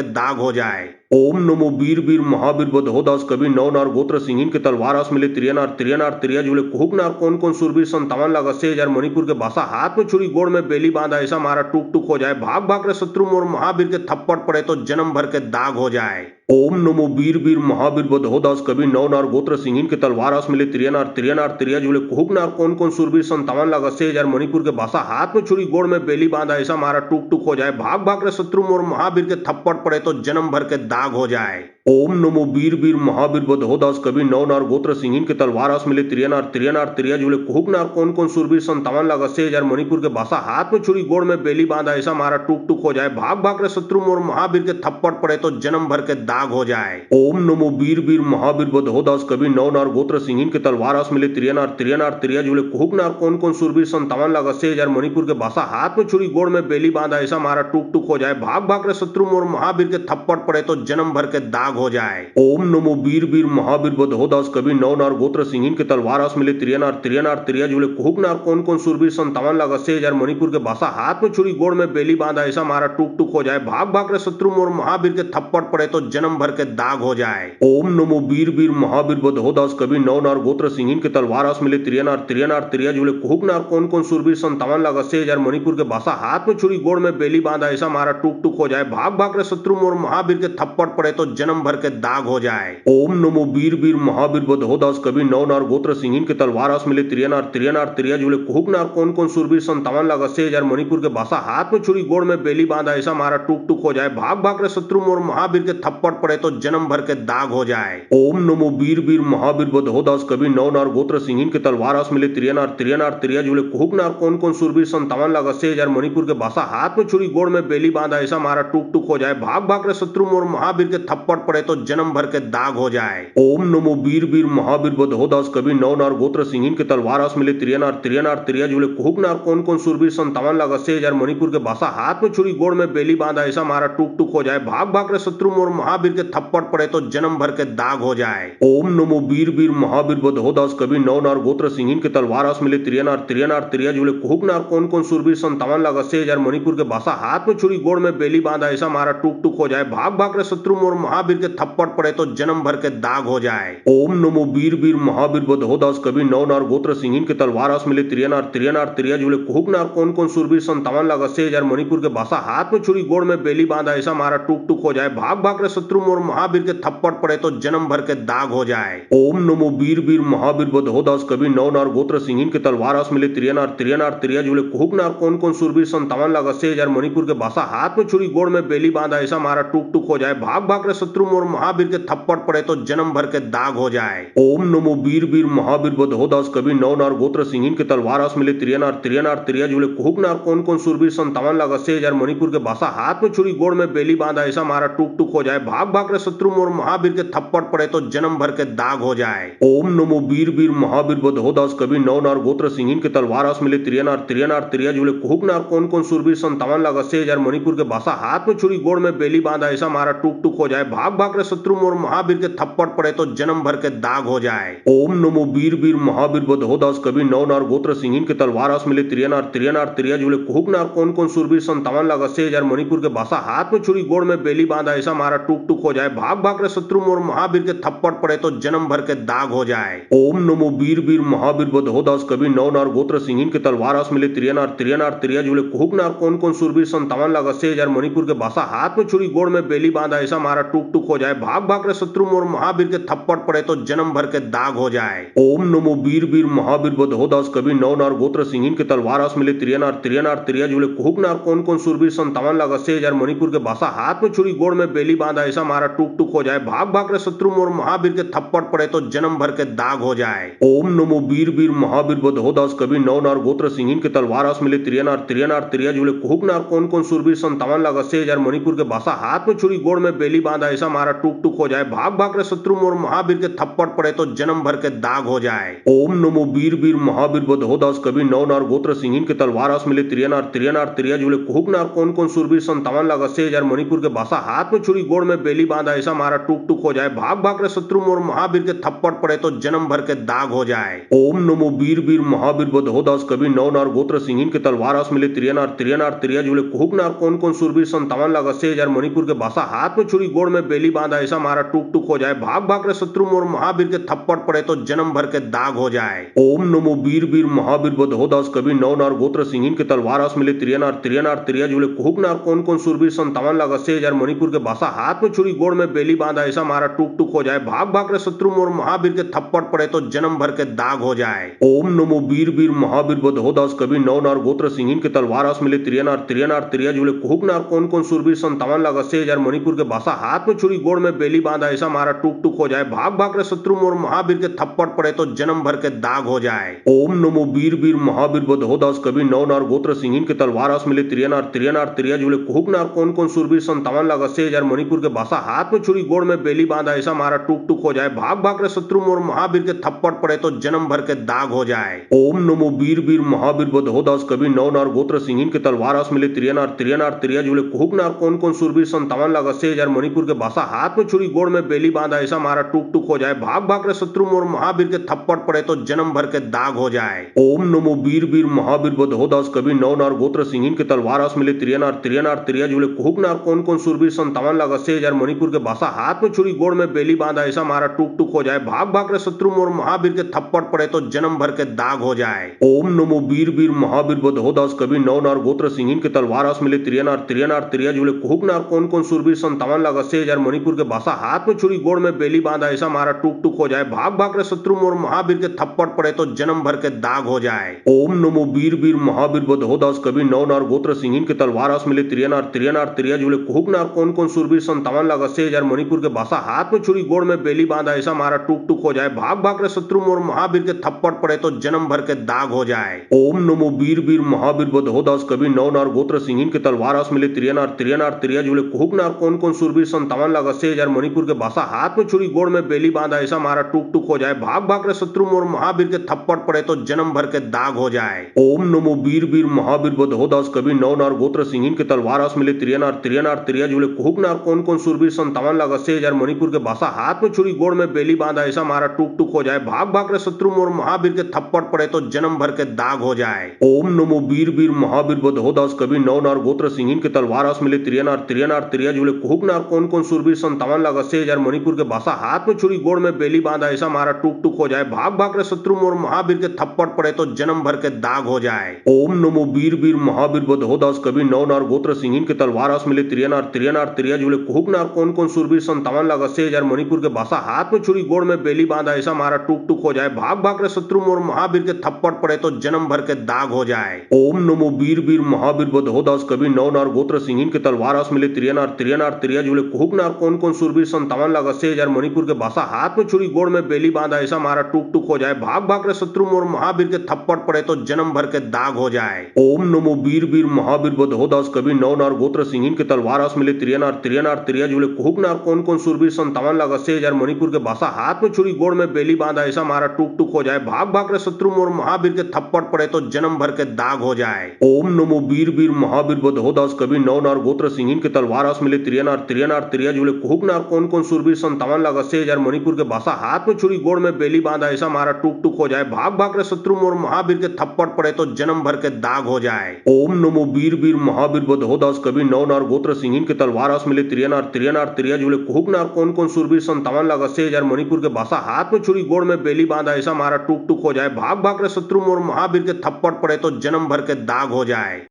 दाग हो जाए। ओम नमो वीर वीर महावीर बदहोदास कभी नौ नार गोत्र सिंहिन के तलवार आस मिले त्रिया जुले कुहुक नार कौन कौन सूरबीर 57 लाख 80,000 मणिपुर के भाषा हाथ में छुरी गोड़ में बेली बांधा ऐसा मारा टूक टूक हो जाए भाग भाग रे शत्रु मोर महावीर के थप्पड़ पड़े तो जन्म भर के दाग हो जाए। ओम नमो वीर वीर महावीर बदहोदास कभी नौ नार गोत्र सिंहिन के तलवार आस मिले त्रिया जुले कुहुक नार कौन कौन सूरबीर 57 लाख 80,000 मणिपुर के भाषा हाथ में छुरी गोड़ में बेली बांधा ऐसा मारा टूक टूक हो जाए भाग भाग रे शत्रु मोर महावीर के थप्पड़ पड़े तो जन्म भर के दाग हो जाए। ओम नमो वीर वीर महावीर बदहोदास कभी नौ नार गोत्र सिंहिन के तलवार आस मिले त्रिया जुले कुहुक नार कौन कौन सूरबीर 57 लाख 80,000 मणिपुर के भाषा हाथ में छुरी गोड़ में बेली बांधा ऐसा मारा टूक टूक हो जाए भाग भाग रे शत्रु मोर महावीर के थप्पड़ पड़े तो जन्म भर के दाग हो जाए। ओम नमो वीर वीर महावीर बदहोदास कभी नौ नार गोत्र सिंहिन के तलवार आस मिले त्रिया जुले कुहुक नार कौन कौन सूरबीर 57 लाख 80,000 मणिपुर के भाषा हाथ में छुरी गोड़ में बेली बांधा ऐसा मारा टूक टूक हो जाए भाग भाग रे शत्रु मोर महावीर के थप्पड़ पड़े तो जन्म भर के दाग हो जाए। ओम नमो वीर वीर महावीर बदहोदास कभी नौ नार गोत्र सिंहिन के तलवार आस मिले त्रिया जुले कुहुक नार कौन कौन सूरबीर 57 लाख 80,000 मणिपुर के भाषा हाथ में छुरी गोड़ में बेली बांधा ऐसा मारा टूक टूक हो जाए भाग भाग रे शत्रु मोर महावीर के थप्पड़ पड़े तो जन्म भर के दाग हो जाए। ओम नमो वीर वीर महावीर बदहोदास कभी नौ नार गोत्र सिंहिन के तलवार आस मिले त्रिया जुले कुहुक नार कौन कौन सूरबीर 57 लाख 80,000 मणिपुर के भाषा हाथ में छुरी गोड़ में बेली बांधा ऐसा मारा टूक टूक हो जाए भाग भाग रे शत्रु मोर महावीर के थप्पड़ पड़े तो जन्म भर के दाग हो जाए। ओम नमो वीर वीर महावीर बदहोदास कभी नौ नार गोत्र सिंहिन के तलवार आस मिले त्रिया जुले कुहुक नार कौन कौन सूरबीर 57 लाख 80,000 मणिपुर के भाषा हाथ में छुरी गोड़ में बेली बांधा ऐसा मारा टूक टूक हो जाए भाग भाग रे शत्रु मोर महावीर के थप्पड़ पड़े तो जन्म भर के दाग हो जाए। ओम नमो वीर वीर महावीर बदहोदास कभी नौ नार गोत्र सिंहिन के तलवार आस मिले त्रिया जुले कुहुक नार कौन कौन सूरबीर 57 लाख 80,000 मणिपुर के भाषा हाथ में छुरी गोड़ में बेली बांधा ऐसा मारा टूक टूक हो जाए भाग भाग रे शत्रु मोर महावीर के थप्पड़ पड़े तो जन्म भर के दाग हो जाए। ओम नमो वीर वीर महावीर बदहोदास कभी नौ नार गोत्र सिंहिन के तलवार आस मिले त्रिया जुले कुहुक नार कौन कौन सूरबीर 57 लाख 80,000 मणिपुर के भाषा हाथ में छुरी गोड़ में बेली बांधा ऐसा मारा टूक टूक हो जाए भाग भाग रे शत्रु मोर महावीर के थप्पड़ पड़े तो जन्म भर के दाग हो जाए। ओम नमो वीर वीर महावीर बदहोदास कभी नौ नार गोत्र सिंहिन के तलवार आस मिले त्रिया जुले कुहुक नार कौन कौन सूरबीर 57 लाख 80,000 मणिपुर के भाषा हाथ में छुरी गोड़ में बेली बांधा ऐसा मारा टूक टूक हो जाए भाग भाग रे शत्रु मोर महावीर के के थप्पड़ पड़े तो जन्म भर के दाग हो जाए। ओम नमो वीर वीर महावीर बदहोदास कवि नौ नार गोत्र सिंहिन के तलवार मिले त्रिया तिरिया जुले कुहुक नार कौन सूरवीर 57 लाख 80,000 मणिपुर के भाषा हाथ में छुरी गोड़ में बेली बांधा ऐसा मारा टूक टूक हो जाए भाग भाग रे शत्रु मोर महावीर के थप्पड़ पड़े तो जन्म भर के दाग हो जाए। ओम नमो वीर वीर महावीर बदहोदास कवि नौ नार गोत्र सिंहिन के तलवार मिले तिरिया जुले कुहुक नार कौन सूरवीर 57 लाख 80,000 मणिपुर के भाषा हाथ में छुरी गोड़ में बेली बांधा ऐसा मारा टूक टूक हो जाए भाग भाग रे शत्रु मोर महावीर के थप्पड़ पड़े तो जन्म भर के दाग हो जाए। ओम नमो वीर वीर महावीर बदहोदास कवि नौ नार गोत्र सिंहिन के तलवार मिले तिरिया जुले कुहुक नार कौन सूरवीर 57 लाख 80,000 मणिपुर के भाषा हाथ में छुरी गोड़ में बेली बांधा ऐसा मारा टूक टूक हो जाए भाग भाग रे शत्रु मोर महावीर के थप्पड़ पड़े तो जन्म भर के दाग हो जाए। ओम नमो वीर वीर महावीर बदहोदास कवि नौ नार गोत्र सिंहिन के तलवार मिले तिरिया जुले कुहुक नार कौन सूरवीर 57 लाख 80,000 मणिपुर के भाषा हाथ में छुरी गोड़ में बेली बांधा ऐसा मारा टूक टूक हो जाए भाग भाग रे शत्रु मोर महावीर के थप्पड़ पड़े तो जन्म भर के दाग हो जाए। ओम नमो वीर वीर महावीर बदहोदास कवि नौ नार गोत्र सिंहिन के तलवार मिले तिरिया जुले कुहुक नार कौन सूरवीर 57 लाख 80,000 मणिपुर के भाषा हाथ में छुरी गोड़ में बेली बांधा ऐसा मारा टूक टूक हो जाए भाग भाग रे शत्रु मोर महावीर के थप्पड़ पड़े तो जन्म भर के दाग हो जाए। ओम नमो वीर वीर महावीर बदहोदास कवि नौ नार गोत्र सिंहिन के तलवार मिले तिरिया जुले कुहुक नार कौन सूरवीर 57 लाख 80,000 मणिपुर के भाषा हाथ में छुरी गोड़ में बेली बांधा ऐसा मारा टूक टूक हो जाए भाग भाग रे शत्रु मोर महावीर के थप्पड़ पड़े तो जन्म भर के दाग हो जाए। ओम नमो वीर वीर महावीर बदहोदास कवि नौ नार गोत्र सिंहिन के तलवार मिले तिरिया जुले कुहुक नार कौन सूरवीर 57 लाख 80,000 मणिपुर के भाषा हाथ में छुरी गोड़ में बेली बांधा ऐसा मारा टूक टूक हो जाए भाग भाग रे शत्रु मोर महावीर के थप्पड़ पड़े तो जन्म भर के दाग हो जाए। ओम नमो वीर वीर महावीर बदहोदास कवि नौ नार गोत्र सिंहिन के तलवार मिले तिरिया जुले कुहुक नार कौन सूरवीर 57 लाख 80,000 मणिपुर के भाषा हाथ में छुरी गोड़ में बेली बांधा ऐसा मारा टूक टूक हो जाए भाग भाग रे शत्रु मोर महावीर के थप्पड़ पड़े तो जन्म भर के दाग हो जाए। ओम नमो वीर वीर महावीर बदहोदास कवि नौ नार गोत्र सिंहिन के तलवार मिले तिरिया जुले कुहुक नार कौन सूरवीर 57 लाख 80,000 मणिपुर के भाषा हाथ में छुरी गोड़ में बेली बांधा ऐसा मारा टूक टूक हो जाए भाग भाग रे शत्रु मोर महावीर के थप्पड़ पड़े तो जन्म भर के दाग हो जाए। ओम नमो वीर वीर महावीर बदहोदास कवि नौ नार गोत्र सिंहिन के तलवार मिले तिरिया जुले कुहुक नार कौन सूरवीर 57 लाख 80,000 मणिपुर के भाषा हाथ में छुरी गोड़ में बेली बांधा ऐसा मारा टूक टूक हो जाए भाग भाग रे शत्रु मोर महावीर के थप्पड़ पड़े तो जन्म भर के दाग हो जाए। ओम नमो वीर वीर महावीर बदहोदास कवि नौ नार गोत्र सिंहिन के तलवार मिले तिरिया जुले कुहुक नार कौन सूरवीर 57 लाख 80,000 मणिपुर के भाषा हाथ में छुरी गोड़ में बेली बांधा ऐसा मारा टूक टूक हो जाए भाग भाग रे शत्रु मोर महावीर के थप्पड़ पड़े तो जन्म भर के दाग हो जाए। ओम नमो वीर वीर महावीर बदहोदास कवि नौ नार गोत्र सिंहिन के तलवार मिले तिरिया जुले कुहुक नार कौन सूरवीर 57 लाख 80,000 मणिपुर के भाषा हाथ में छुरी गोड़ में बेली बांधा ऐसा मारा टूक टूक हो जाए भाग भाग रे शत्रु मोर महावीर के थप्पड़ पड़े तो जन्म भर के दाग हो जाए। ओम नमो वीर वीर महावीर बदहोदास कवि नौ नार गोत्र सिंहिन के तलवार मिले तिरिया जुले कुहुक नार कौन सूरवीर 57 लाख 80,000 मणिपुर के भाषा हाथ में छुरी गोड़ में बेली बांधा ऐसा मारा टूक टूक हो जाए भाग भाग रे शत्रु मोर महावीर के थप्पड़ पड़े तो जन्म भर के दाग हो जाए। ओम नमो वीर वीर महावीर बदहोदास कवि नौ नार गोत्र सिंहिन के तलवार मिले तिरिया जुले कुहुक नार कौन सूरवीर 57 लाख 80,000 मणिपुर के भाषा हाथ में छुरी गोड़ में बेली बांधा ऐसा मारा टूक टूक हो जाए भाग भाग रे शत्रु मोर महावीर के थप्पड़ पड़े तो जन्म भर के दाग हो जाए। ओम नमो वीर वीर महावीर बदहोदास कवि नौ नार गोत्र सिंहिन के तलवार मिले तिरिया जुले कुहुक नार कौन सूरवीर 57 लाख 80,000 मणिपुर के भाषा हाथ में छुरी गोड़ में बेली बांधा ऐसा मारा टूक टूक हो जाए भाग भाग रे शत्रु मोर महावीर के थप्पड़ पड़े तो जन्म भर के दाग हो जाए। ओम नमो वीर वीर महावीर बदहोदास कवि नौ नार गोत्र सिंहिन के तलवार मिले तिरिया जुले कुहुक नार कौन सूरवीर 57 लाख 80,000 मणिपुर के भाषा हाथ में छुरी गोड़ में बेली बांधा ऐसा मारा टूक टूक हो जाए भाग भाग रे शत्रु मोर महावीर के थप्पड़ पड़े तो जन्म भर के दाग हो जाए। ओम नमो वीर वीर महावीर बदहोदास कवि नौ नार गोत्र सिंहिन के तलवार मिले तिरिया जुले कुहुक नार कौन सूरवीर 57 लाख 80,000 मणिपुर के भाषा हाथ में छुरी गोड़ में बेली बांधा ऐसा मारा टूक टूक हो जाए भाग भाग रे शत्रु मोर महावीर के थप्पड़ पड़े तो जन्म भर के दाग हो जाए। ओम नमो वीर वीर महावीर बदहोदास कवि नौ नार गोत्र सिंहिन के तलवार मिले तिरिया जुले कुहुक नार कौन सूरवीर 57 लाख 80,000 मणिपुर के भाषा हाथ में छुरी गोड़ में बेली बांधा ऐसा मारा टूक टूक हो जाए भाग भाग रे शत्रु मोर महावीर के थप्पड़ पड़े तो जन्म भर के दाग हो जाए। ओम नमो वीर वीर महावीर बदहोदास कवि नौ नार गोत्र सिंहिन के तलवार मिले तिरिया जुले कुहुक नार कौन सूरवीर 57 लाख 80,000 मणिपुर के भाषा हाथ में छुरी गोड़ में बेली बांधा ऐसा मारा टूक टूक हो जाए भाग भाग रे शत्रु मोर महावीर के थप्पड़ पड़े तो जन्म भर के दाग हो जाए। ओम नमो वीर वीर महावीर बदहोदास कवि नौ नार गोत्र सिंहिन के तलवार मिले तिरिया जुले कुहुक नार कौन सूरवीर सूरवीर 57 लाख 80,000 मणिपुर के भाषा हाथ में छुरी गोड़ में बेली बांधा ऐसा मारा टूक टूक हो जाए भाग भाग रे शत्रु मोर महावीर के थप्पड़ पड़े तो जन्म भर के दाग हो जाए। ओम नमो वीर वीर महावीर बधो दास कवि नौ नार गोत्र सिंहिन के तलवार अस मिले त्रिया नार त्रिया जुले कुहुक नार कौन कौन सूरवीर 57 लाख 80,000 मणिपुर के भाषा हाथ में छुरी गोड़ में बेली बांधा ऐसा मारा टूक टूक हो जाए भाग भाग रे शत्रु मोर महावीर के थप्पड़ पड़े तो जन्म भर के दाग हो जाए। ओम नमो वीर वीर महावीर बधो दास कवि नौ नार गोत्र सिंहिन के तलवार अस मिले त्रिया नार त्रिया जुले कुहुक नार कौन कौन सूरवीर 57 लाख 80,000 मणिपुर के भाषा हाथ में छुरी गोड़ में बेली बांधा ऐसा मारा टूक टूक हो जाए भाग भाग रे शत्रु मोर महावीर के थप्पड़ पड़े तो जन्म भर के दाग हो जाए। ओम नमो वीर वीर महावीर बधो दास कवि नौ नार गोत्र सिंहिन के तलवार अस मिले त्रिया नार त्रिया जुले कुहुक नार कौन कौन सूरवीर 57 लाख 80,000 मणिपुर के भाषा हाथ में छुरी गोड़ में बेली बांधा ऐसा मारा टूक टूक हो जाए भाग भाग रे शत्रु मोर महावीर के थप्पड़ पड़े तो जन्म भर के दाग हो जाए। ओम नमो वीर वीर महावीर बधो दास कवि नौ नार गोत्र सिंहिन के तलवार अस मिले त्रिया नार त्रिया जुले कुहुक नार कौन कौन सूरवीर 57 लाख 80,000 मणिपुर के भाषा हाथ में छुरी गोड़ में बेली बांधा ऐसा मारा टूक टूक हो जाए भाग भाग रे शत्रु मोर महावीर के थप्पड़ पड़े तो जन्म भर के दाग हो जाए। ओम नमो वीर वीर महावीर बधो दास कवि नौ नार गोत्र सिंहिन के तलवार अस मिले त्रिया नार त्रिया जुले कुहुक नार कौन कौन सूरवीर 57 लाख 80,000 मणिपुर के भाषा हाथ में छुरी गोड़ में बेली बांधा ऐसा मारा टूक टूक हो जाए भाग भाग रे शत्रु मोर महावीर के थप्पड़ पड़े तो जन्म भर के दाग हो जाए।